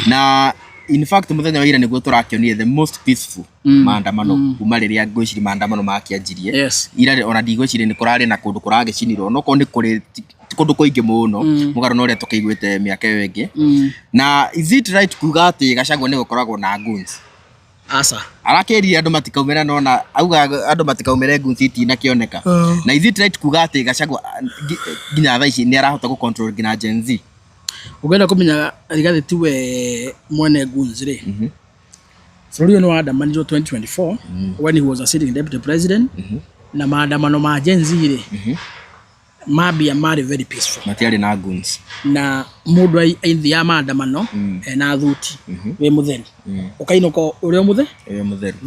na in fact muthenya wa ira niguo turakionire the most peaceful maandamano kuma riria ngwiciri maandamano makianjirie ira ona ndigwiciri ni kurari na kundu kuragicinirwo no ko ni kuri kundu kuingi muno mugaro no ria tukaiguite miaka iyo ingi na is it right kuga ati Gachagua ni gukoragwo na goons asa arakeri andu matikaumira nona auga andu matikaumire goons itina kioneka na is it right kuga ati Gachagua nginya thaa ici ni arahota ku control nginya Gen Z ugenda kumenya Rigathi tiwe mwene goons ri bururi no adamanirwo 2024 when he was a sitting deputy president na maandamano ma Gen Z ri mabia mari very peaceful matiari na goons na mundu aithi ya maandamano na thuti we mutheri ukainoka urio mutheri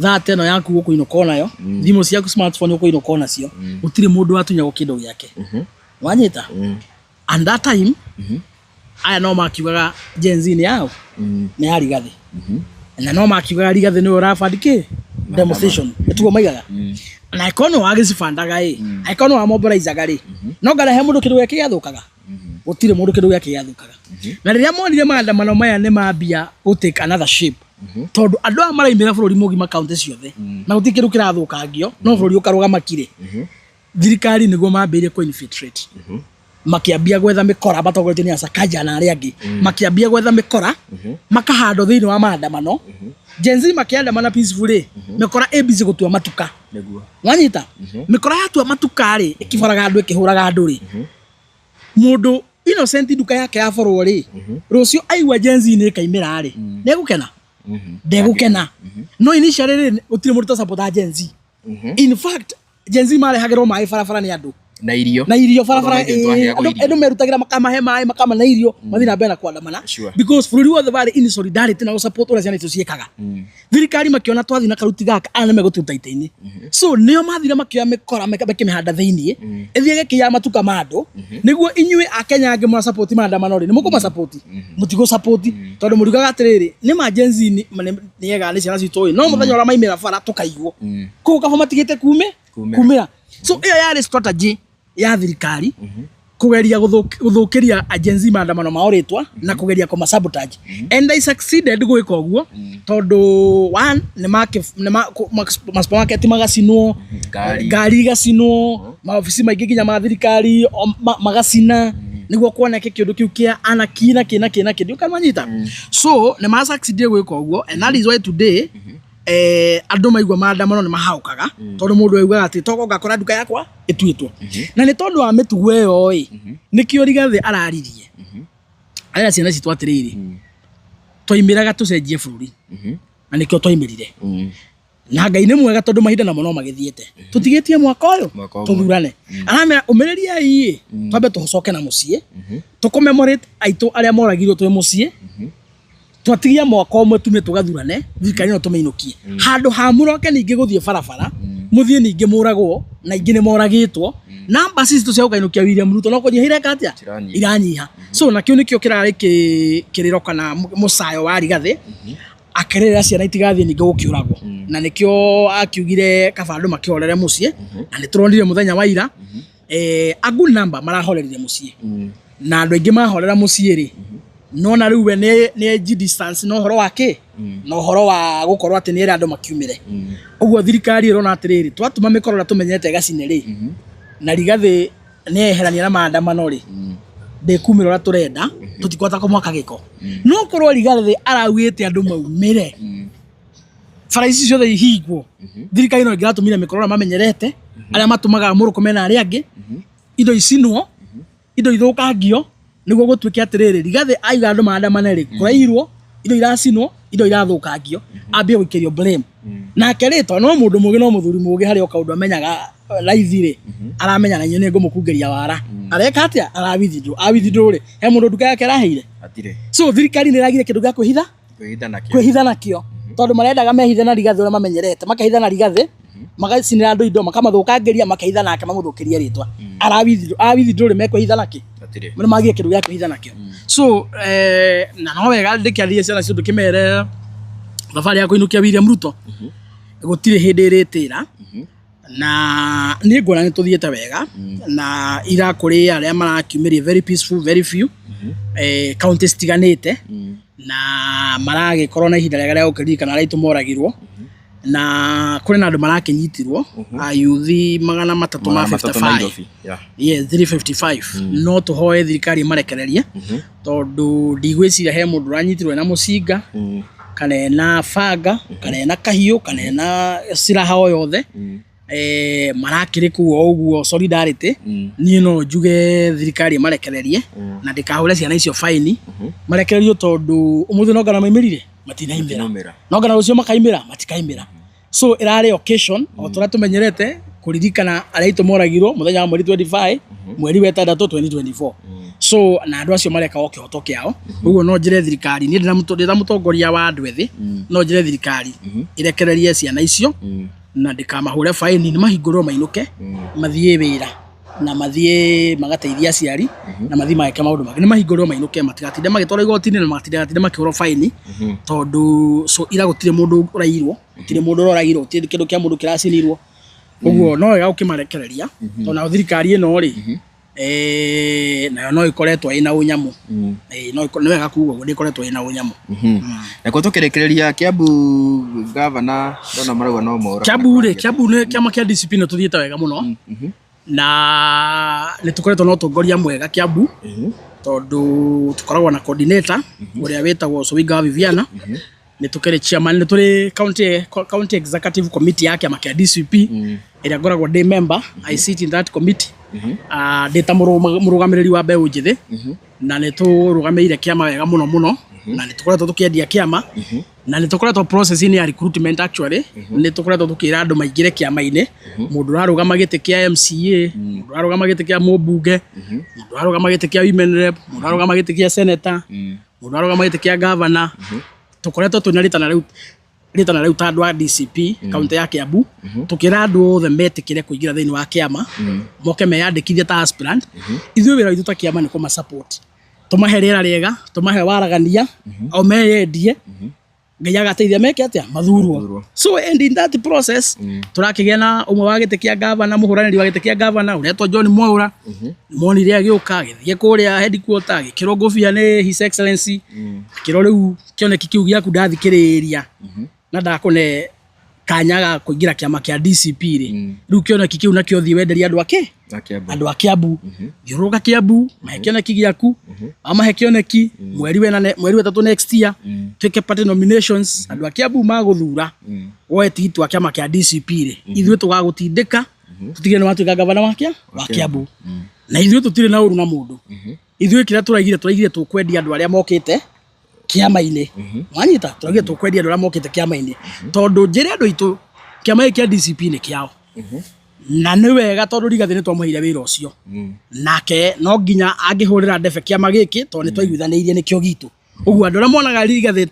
that no yaku gukuinoka nayo thimu ciaku smartphone ukuinoka nacio utiri mundu atunya gukindo giake wanyita and that time aya no makiugaga Gen Z ni yao ni ya Rigathi na no makiugaga Rigathi ni urafandike demonstration etugo maigaga na ikono agicibandaga ikono wa mobilizaga no ngarahe mundu kindu gike yathukaga utire mundu kindu gike yathukaga na riria monire maandamano maya ni mambia to take another shape tondu andu a maraimira bururi mugima county ciothe na utikiru kirathukangio no bururi ukarugamakire thirikari niguo mambirie ku infiltrate makiambia gwetha mikora batogorete ni Sakaja na aria angi makiambia gwetha mikora makahando thiini wa maandamano Gen Z makiandamana peacefully mikora ABC gutua matuka niguo wanyita mikora yatua matuka ri ikibaraga andu ikihuraga andu ri mundu innocent duka yake ya forwo ri rucio aigwa Gen Z ni kaimira ri negukena ndegukena no initially ri utire mundu ta support Gen Z in fact Gen Z mare hagero mai farafara ni andu na irio farafara endo merutagira makamahe mai makama na irio mathina mbena kwandamana because bururi wothe bari in solidarity na support ura ciana tuciekaga thirikari makiona twathina karuti gaka ana megututa itaini so nio mathira makioya mikora mekimihanda thiini ethie gikia matuka mando niguo inyue akenya ange mwa support maandamano ri nimuko ma support mutigo support tondu murigaga atiriri ni ma Gen Z ni yega ni ciana citoi no muthenya ora maimira bara tukaigwo ku kaba matigite kumira so iyo yari strategy ya thirikari kugeria guthukiria agency maandamano maoritwa na kugeria kuma sabotage and I succeeded gwika uguo tondu one ma supermarket magacinwo ngari gacinwo maofici maingi nginya ma thirikari magacina niguo kuoneke kindu kiu kia anakina kina kindu kamanyita so ne ma succeed gwika uguo and that is why today andu maigua maandamano ni mahaukaga tondu mundu augaga ati toko ngakora nduka yakwa ituitwo na ni tondu wa mitugo iyo nikio Rigathi araririe aya ciana citu atiriri twaimiraga tucenjie bururi na nikio twaimirire na Ngai ni mwega tondu mahinda na mono magithiete tutigitie mwaka uyu tuthurane aramera umiriria ii twambe tucoke na mucie tukomemorate aitu aria moragirwo twi mucie twatigia mwaka umwe tume tugathurane thirikari no tumeinukie handu ha muroke ningi guthie barabara muthie ningi muragwo na ingi ni moragitwo namba citu cia ukainukia William Ruto no kunyihire katia iranyiha so nakio nikio kirari kiriro kana musayo wa Rigathi akerera ciana itigathie ningi gukiuragwo na nikio akiugire kabandu makiorere mucie na nituronire muthenya wa ira a good number marahorerire mucie na andu aingi mahorera mucie ri no na riu we ne distance no horo wake no horo wa gukorwo ati ni andu makiumire uguo thirikari irona atiriri twatuma mikorora tumenyete gacine ri na Rigathi ne eherania na maandamano ri ndekumira ora turenda tutikwata kumwaka giko no korwo Rigathi arauite andu maumire faraisi ciothe ihigwo thirikari no ingiratumire mikorora mamenyerete aria matumaga muruko mena aria angi indo icinwo indo ithukangio niguo gutwike atiriri Rigathi aiga andu maandamane ri kurairwo indo iracinwo indo irathukangio ambie guikirio blame na kerito no mundu mugi no muthuri mugi hari okaundu amenyaga raithi ri aramenya na nyene ngumukungeria wara areka atia awithidro ri he mundu nduka yake araheire atire so thirikari ni ragire kindu gya kwihitha nakio tondu marendaga mehithe na Rigathi ura mamenyerete makahitha na Rigathi magacinira andu indo makamathukangeria makahitha nake mamuthukirie ritwa awithidro ri mekwihitha nake atire mun magire kindu gya kwihitha nakio so na no wega ndikiathie ciana citu kimere thabari ya kuinukia William Ruto gutire hindi iritira na ni ngona ni tuthiete wega na ira kuri aria marakiumirie very peaceful very few counties tiganite na maragikorwo na ihinda rega ria gukirikana aria itumoragirwo na kuri na andu marakinyitirwo ayuthi 355 yes 355 no tuhoe thirikari marekererie tondu ndigwiciria he mundu ranyitirwo na mucinga kana na fanga kana na kahiu kana na siraha o yothe marakire kuo uguo solidarity ni no njuge thirikari marekererie na ndikahure ciana icio fine marekererio tondu umuthi no ngana maimirire matinaimira no ngana ucio makaimira matikaimira so irare occasion o tura tumenyerete kuririkana aria itumoragirwo muthenya wa mweri 25 mweri wa 6 2024 so na andu acio mareka o kihoto kiao uguo no njire thirikari ni ndira mutongoria wa andu ethi no njire thirikari irekererie ciana icio na ndikamahure fine ni mahingurwo mainuke mathie wira na mathie magateithia ciari na mathie maike maundu mangĩ ni mahingurwo mainuke matigatinde magitwara igoti-inĩ na matigatinde makihurwo fine tondu so ira gutire mundu urairwo gutire mundu uragirwo gutire kindu kia mundu kiracinirwo uguo no wega ukimarekereria tona thirikari ino ri nayo no ikoretwo ina unyamu no wega kuuga ndi ikoretwo ina unyamu na ko tukirekereria Kiambu governor ndona marauga no mora Kiambu ni kiama kia discipline tuthiete wega muno na ni tukoretwo no tongoria mwega Kiambu tondu tukoragwo na coordinator uria wetagwo Sowiga Viviana ni tukere chairman ni turi county executive committee yake ama kia DCP iria ngoragwo ndi member I sit in that committee ndita murugamiriri wa mbeu njithi na ni turugamirire kiama wega muno na ni tukoretwo tukiendia kiama na ni tukoretwo process ya recruitment actually ni tukoretwo tukira andu maingire kiama-ini mundu ararugama giti kia MCA mundu ararugama giti kia mubunge mundu ararugama giti kia women rep mundu ararugama giti kia senator mundu ararugama giti kia governor tukoretwo tunarita na riu tandu wa DCP kaunti ya Kiambu tukira andu othe metikire kuingira thiini wa kiama moke meyandikithie ta aspirant ithuĩ wĩra witũ ta kiama nĩ kũma support tumahe rĩera rĩega tumahe waragania au meyendie Ngai agateithia meke atia mathurwo. So and in that process turakigea na umwe wa gite kia governor muhuraniri wa gite kia governor uretwo John Mwaura monire agioka githie kuria headquarter gikiro ngofia ni His Excellency kiro riu kioneki kiu giaku ndathikiriria na ndakone kanyaga kuingira kiama kia DCP ri riu kioneki kiu nakio thie wenderia andu ake andu a Kiambu thiuruka Kiambu mahekioneki giaku amahekioneki mweri wetatu next year twike party nominations andu a Kiambu maguthura woe tigiti wa kiama kia DCP ri ithuĩ tugagutindika tutigire watu ka gavana wa Kiambu na ithuĩ tutire na uru na mundu ithuĩ kira turaigire tukwendia andu aria mokite kiama-ini mwanyita turaigire tukwendia andu aria mokite kiama-ini tondu njire andu itu kiama kia DCP ni kiao na nĩ wega tondu Rigathi nĩ twamũheire wĩra ũcio nake no nginya angĩhũrĩra ndebe kiama gĩkĩ tondu nĩ twaiguithanĩirie nĩkĩo gitu ũguo andũ arĩa monaga Rigathi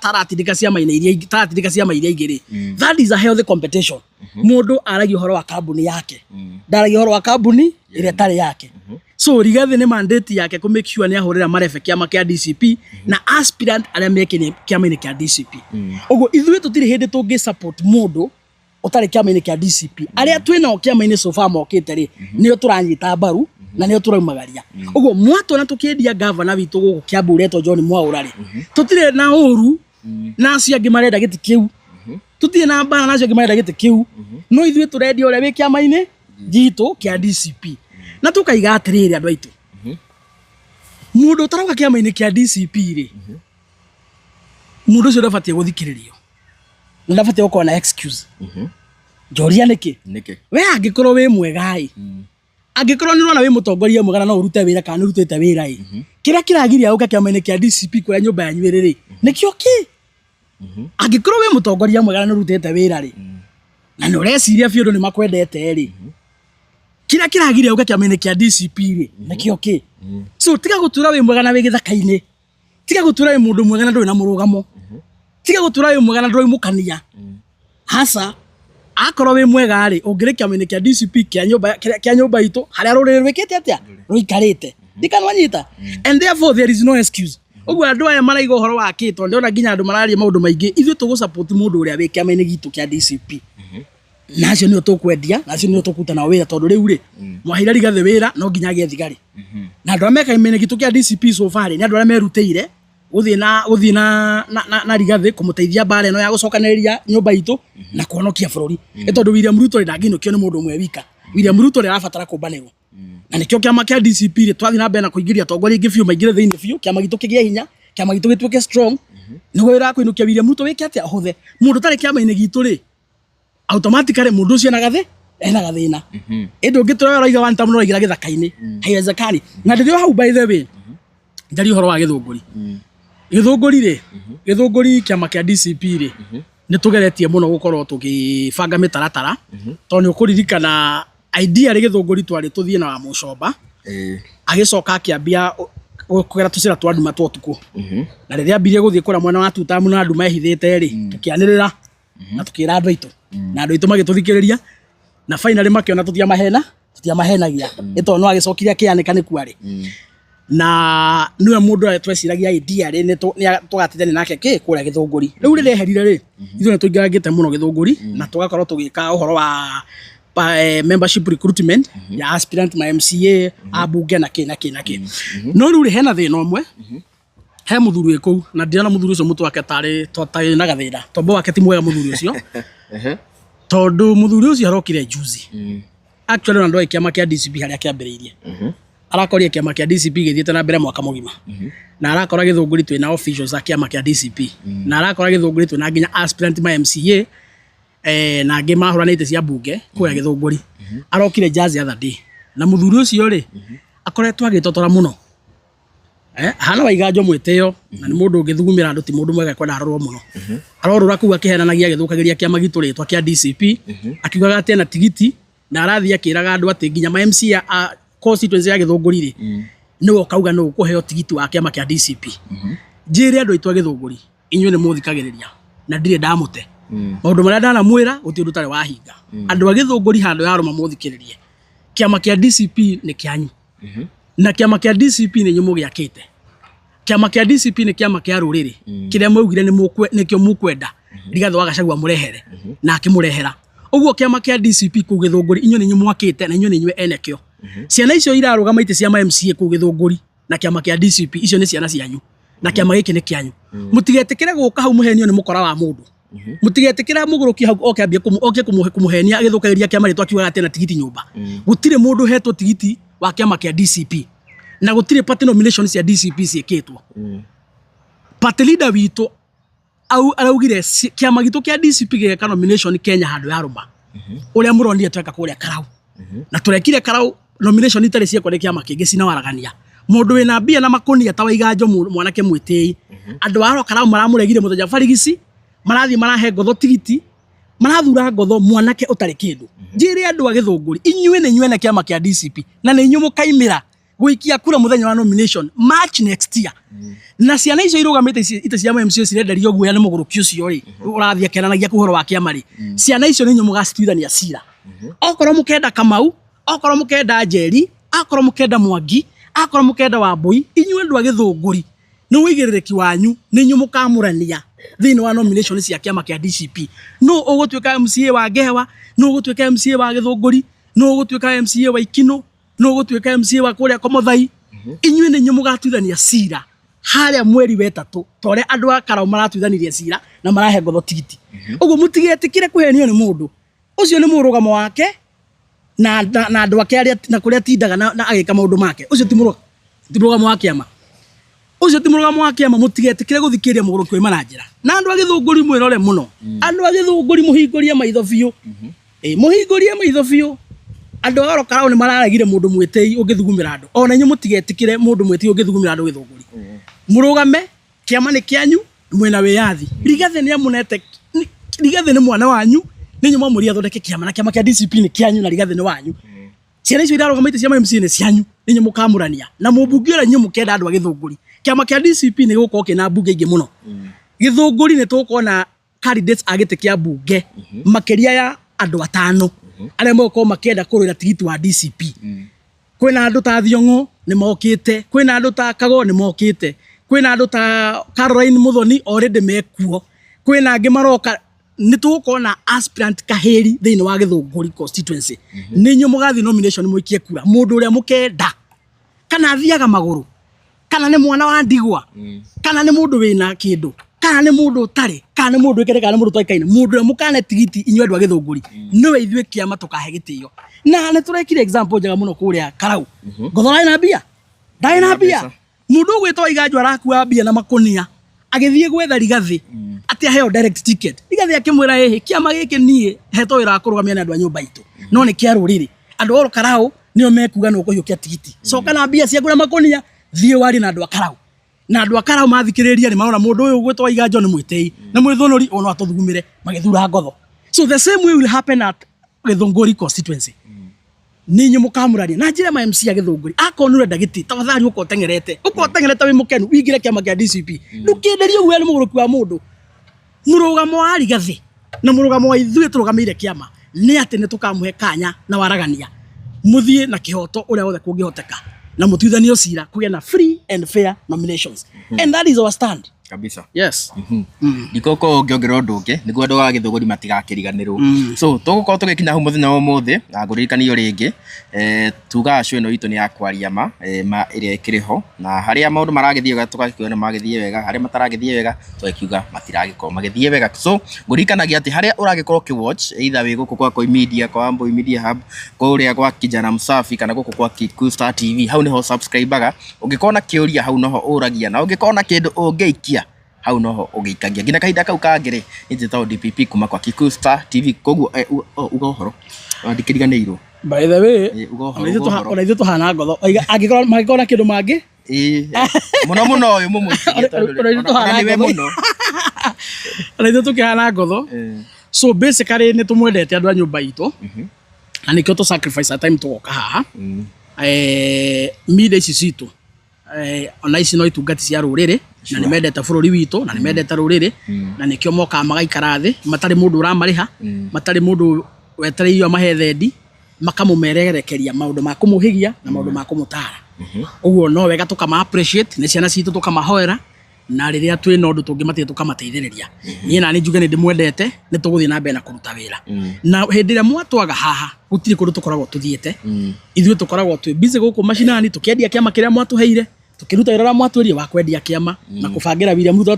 taratindĩka ciama iria ingĩ that is a healthy competition mũndũ aragia ũhoro wa kambuni yake ndaragia ũhoro wa kambuni ĩrĩa tarĩ yake so Rigathi nĩ mandate yake kũ make sure nĩ ahũrĩra marebe kiama kia DCP na aspirant arĩa mekĩne kiama-inĩ kia DCP ũguo ithuĩ tũtirĩ hĩndĩ tũngĩ support mũndũ utari kiama-ini kia DCP aria twina kiama-ini so far mokite ri nio turanyita mbaru na nio turaumagaria uguo mwatona tukiendia governor witu guku Kiambu uretwo John Mwaura ri tutire na uru na acio angi marenda giti kiu tutire na mbana na acio angi marenda giti kiu no ithuĩ turendia uria wi kiama-ini gitu kia DCP na tukaiga atiriri andu aitu mundu utarauga kiama-ini kia DCP ri mundu ucio ndabatie guthikiririo ndabatie gukorwo na excuse Joria niki we angikorwo wi mwega angikorwo ni rona wi mutongoria mwega no urute wira kana urutete wira kira kiragiria uka kiama-ini kia DCP kuria nyumba ya nywerere nikio ki angikorwo wi mutongoria mwega no urutete wira ri na no reciria biundu ni makwendete ri kira kiragiria uka kiama-ini kia DCP ri nikio ki so tiga gutura wi mwega na wi githaka-ini tiga gutura wi mundu mwega na nduri na murugamo tiga gutura wi mwega na nduri mukania hasa akorwo wi mwega ri ungire kiama-ini kia DCP kia nyumba itu haria ruriri rwikite atia ruikarite ndikanwanyita and therefore there is no excuse uguo andu aya maraiga uhoro wa kito ndiona nginya andu mararia maundu maingi ithuĩ tugu support mundu uria wi kiama-ini gitu kia DCP nacio nio tukwendia nacio nio tukutana wira tondu riu ri mwaheire Rigathi wira no nginya agie thigari na andu ameka kiama-ini gitu kia DCP so far ni andu aria merutĩire guthii na Rigathi kumuteithia mbara ino ya gucokanĩrĩria nyumba itu na kuhonokia bũrũri tondu William Ruto ndanginukio ni mundu umwe wika William Ruto ni arabatara kumbanĩrwo na nikio kiama kia DCP ri twathi na mbere na kuingĩria atongoria ingĩ biũ maingĩre thĩinĩ biũ kiama gitu kĩgĩe hinya kiama gitu gĩtuĩke strong nĩguo wĩra wa kũinũkia William Ruto wĩke atĩa hũthe mundu tarĩ kiama-inĩ gitu ri automatically mundu ucio ena gathĩna ĩndĩ ũngĩtũra ũraiga one time no ũraigĩra gĩthaka-inĩ haiwezekani na ndĩrĩo hau by the way ndari ũhoro wa gĩthũngũri gĩthũngũri ri gĩthũngũri kiama kia DCP ri nĩ tugeretie mũno gũkorwo tũgĩbanga mĩtaratara tondũ nĩ ũkũririkana idea ri gĩthũngũri twarĩ tũthiĩ na wa Mũcomba agĩcoka akĩambia kũgera tũcĩra twa nduma twa ũtukũ na rĩrĩa ambirie gũthiĩ kũrĩa mwena wa Tutamu na andũ mehithĩte ri tũkĩanĩrĩra na tũkĩra andũ aitũ na andũ aitũ magĩtũthikĩrĩria na finally makĩona tũtiamahenagia nĩ tondũ no agĩcokire akĩanĩka nĩ kwarĩ na niwe mundu ara tweciragia idea ri ni tugatithania nake ki kuria gĩthũngũri riu rireherire ri ithuĩ nĩ tũingĩragĩte mũno gĩthũngũri na tugakorwo tũgĩka ũhoro wa membership recruitment ya aspirant ma MCA abunge na kĩ no riu ri hena thĩna ũmwe he muthuri wĩ kũu na ndirona muthuri ũcio mũtu wake tarĩ na gathĩna tombo wake ti mwega muthuri ũcio tondu muthuri ũcio arokire juzi actually na ndoi kiama kia DCP harĩa kĩambĩrĩirie arakoria kiama kia DCP gĩthiĩte na mbere mwaka mũgima na arakora gĩthũngũri twĩna officials a kiama kia DCP na arakora gĩthũngũri twĩna nginya aspirant ma MCA na angĩ mahũranĩte cia bunge kuoya gĩthũngũri arokire just the other day na muthuri ũcio ri akoretwo agĩtotora mũno hana waiganjo mwĩtĩo na nĩ mũndũ ũngĩthugumĩra andũ ti mũndũ mwega kwenda arorwo mũno arorũra kũu akĩhenanagia agĩthũkagĩria kiama gitu rĩtwa kia DCP akiugaga atĩ na tigiti na arathia akĩraga andũ atĩ nginya ma MCA constituency ya gĩthũngũri ri nĩwe ũkauga nĩ ũkũheo tigiti wa kiama kia DCP njĩre andũ aitũ a gĩthũngũri inyuĩ nĩ mũthikagĩrĩria na ndirĩ ndamũte maũndũ marĩa ndanamwĩra gũtirĩ ũndũ ũtarĩ wahinga andũ a gĩthũngũri handũ ya arũma mũthikĩrĩrie kiama kia DCP nĩ kĩanyu na kiama kia DCP nĩ inyuĩ mũgĩakĩte kiama kia DCP ni kiama kia ruriri kiria mwaugire ni kio mukwenda Rigathi wa Gachagua murehere na akimurehera uguo kiama kia DCP ku Githunguri inyo ninyu mwakite na inyo ninyu enekio ciana icio irarugama ite cia MCA ku Githunguri na kiama kia DCP icio ni ciana cianyu na kiama giki ni kianyu mutigetikire guka hau muhenio ni mukora wa mundu mutigetikira muguruki hau okiambia kumuhenia agithukagiria kiama ritwa kiuga atena tigiti nyumba gutire mundu hetwo tigiti wa kiama kia DCP na gutire party nominations ya DCP cieketwo party leader wito au araugire kiama gitu kia DCP geka nomination Kenya handu ya Ruma uria muronie tweka kuria Karau na turekire Karau nomination itari ciekwo ni kiama kingi cina waragania mundu wina mbia na makonia tawaiganjo mwanake mwitei andu aro Karau maramuregire muthenya barigisi marathi marahe ngotho tigiti marathura ngotho mwanake utari kindu njire andu a Githunguri inyue ni nyue na kiama kia DCP na ni nyumu kaimira guikia kura muthenya wa nomination March next year na ciana icio irugamite ite cia MCA cirenderio guoya ni muguruki ucio ri urathia kenanagia kuhoro wa kiama ri ciana icio ni nyumu gacituithania cira okoro mukenda Kamau okoro mukenda Njeri okoro mukenda Mwangi okoro mukenda Wambui inyue andu a Githunguri ni wigirereki wanyu ni nyumu kamurania thini wa nomination cia kiama kia DCP no ugutwika MCA wa Ngewa no ugutwika MCA wa Githunguri no ugutwika MCA wa Ikino no ugutwika MCA wa kuria Komothai inyue ni nyumu gatuithania cira haria mweri wetatu tore andu a Karau maratuithanirie cira na marahe ngotho tigiti uguo mutigetikire kuhenio ni mundu ucio ni murugamo wake na andu ake aria na kuria tindaga na agika maundu make ucio ti murugamo wa kiama ucio ti murugamo wa kiama mutigetikire guthikiria muguruki wa manajira na andu a Githunguri mwirore muno andu a Githunguri muhingurie maitho biu muhingurie maitho biu andu a Karau ni mararegire mundu mwitei ugithugumira andu ona nyu mutigetikire mundu mwitei ugithugumira andu Githunguri murugame kiama ni kianyu mwena wiyathi Rigathi ni amunete Rigathi ni mwana wanyu ni nyuma muri athondeke kiama na kiama kia DCP ni kianyu na Rigathi ni wanyu ciana icio irarugamite cia MCA ni cianyu ni nyuma kamurania na mubungi ora nyuma kenda andu a Githunguri kiama kia DCP ni guko kina bunge ingi muno Githunguri ni tukona candidates agite kia bunge makiria ya andu 5 aria moko makenda kurira tigiti wa DCP kwina andu ta Thiongo ni mokite kwina andu ta Kago ni mokite kwina andu ta Caroline Muthoni already mekuo kwina angi maroka ni tukona aspirant Kaheri thini wa Githunguri constituency ni nyu mugathi nomination muikie kura mundu uria mukenda kana thiaga maguru kana ni mwana wa ndigwa kana ni mundu wina kindu kana ni mundu utari kana ni mundu ikere kana mundu toikaine mundu uria mukane tigiti inyu andu a Githunguri niwe ithue kiama tukahe gitio na ne turekire example jaga muno kuria Karau ngotho na bia dai na bia mundu gwitwa iganjwa rakua bia na makonia agithie gwetha Rigathi ati aheo direct ticket Rigathi akimwira hehe kiama giki nie heto wira kurugamia na andu a nyumba itu no ni kia ruriri andu oro Karau nio mekuga no kuhiukia tigiti so kana bia cia kura makonia thie wari na andu a Karau na andu a Karau mathikiriria ni marona mundu uyu gwitwa iganjwa ni mwitei na mwithonori ono atuthugumire magithura ngotho so the same way will happen at Githunguri constituency ninyu mukamurania na njira ma MC ya Githunguri akonure ndagiti tawathari uko tengerete wi mukenu wingire kiama kia DCP ndukinderio gwe ni muguruki wa mundu murugamo wa Rigathi na murugamo wa ithuĩ turugamire kiama ni ati ni tukamuhe kanya na waragania muthie na kihoto uria wothe kungihoteka na mutuithanio cira kugia na free and fair nominations and that is our stand kabisa yes ikoko ngiongero ndunge niguo andu a Githunguri matigakiriganirwo so tugukorwo tugikinya hu muthenya wa muthi na nguririkanio ringi tuga show ino itu ni ya kwaria ma iria ikiriho na haria maundu maragithie wega tugakiona magithie wega haria mataragithie wega tugikiuga matiragikoma magithie wega so ngurikanagia ati haria uragikorwo ki watch either wi guku kwa Koi Media kwa Amboi Media Hub kuria kwa Kijana Msafi kana guku kwa Kikuyu Star TV hau niho subscribe-aga ungikona kiuria hau noho uragia na ungikona kindu ungeikia hau noho ugiikagia ngina kahinda kau kangire njitao DPP kuma kwa Kikuyu Star TV koguo ugohoro andikiriganirwo by the way ona ithu tuhana ngotho angikora magikora kindu mangi muno uyu mumuikie niwe muno ona ithu tukihana ngotho so basically ni tumwendete andu a nyumba itu na nikio to sacrifice a time tugoka haha media ici citu ona ici no itungati cia ruriri na nimendete bururi witu na nimendete ruriri na nikio moka magaikara thi matari mundu uramariha matari mundu wetereirio amahe thendi makamumeregerekeria maundu ma kumuhigia na maundu ma kumutara uguo no wega tukama appreciate ne ciana citu tukamahoera na riria twi na undu tungimatie tukamateithiriria nie na ni njuge ni ndimwendete ni tuguthie na mbere na kuruta wira na hindi ria mwatwaga haha gutiri kundu tukoragwo tuthiete ithuĩ tukoragwo twi busy guku macinani tukiendia kiama kiria mwatuheire tukiruta wira mwatwirie wa kwendia kiama na kubangira William Ruto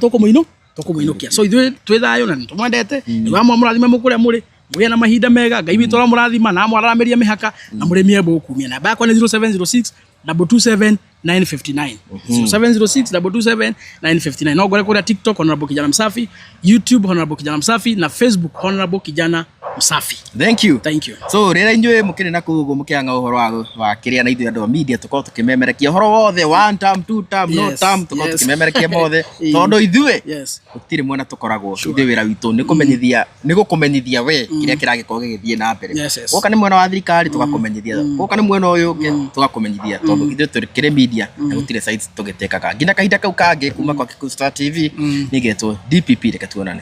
tukumuinukia so ithuĩ twi thayo na tumwendete ni wa murathime mukuria muri mugia na mahinda mega Ngai witũ murathima na mwararameria mihaka na murimi ebo kumia namba yakwa ni 0706 227 959 0706 227 959 no gore kuri TikTok Honorable Kijana Msafi, YouTube Honorable Kijana Msafi na Facebook Honorable Kijana Msafi. Thank you so rira injue mukiri na kugo mukianga uhoro wa kiria na ithu andu media tukao tukimemerekia uhoro wothe one time two time no time tukao tukimemerekia mothe tondu ithuĩ gutiri mwena tukoragwo ithuĩ wira witu ni gukumenyithia we kiria kiragikorwo gigithie na mbere goka ni mwena wa thirikari tugakumenyithia goka ni mwena uyu tugakumenyithia tondu ithuĩ turi media na gutire sites tugitekaga nginya kahinda kau kangi kuma kwa Kikuyu Star TV nigetwo DPP reke tuonane.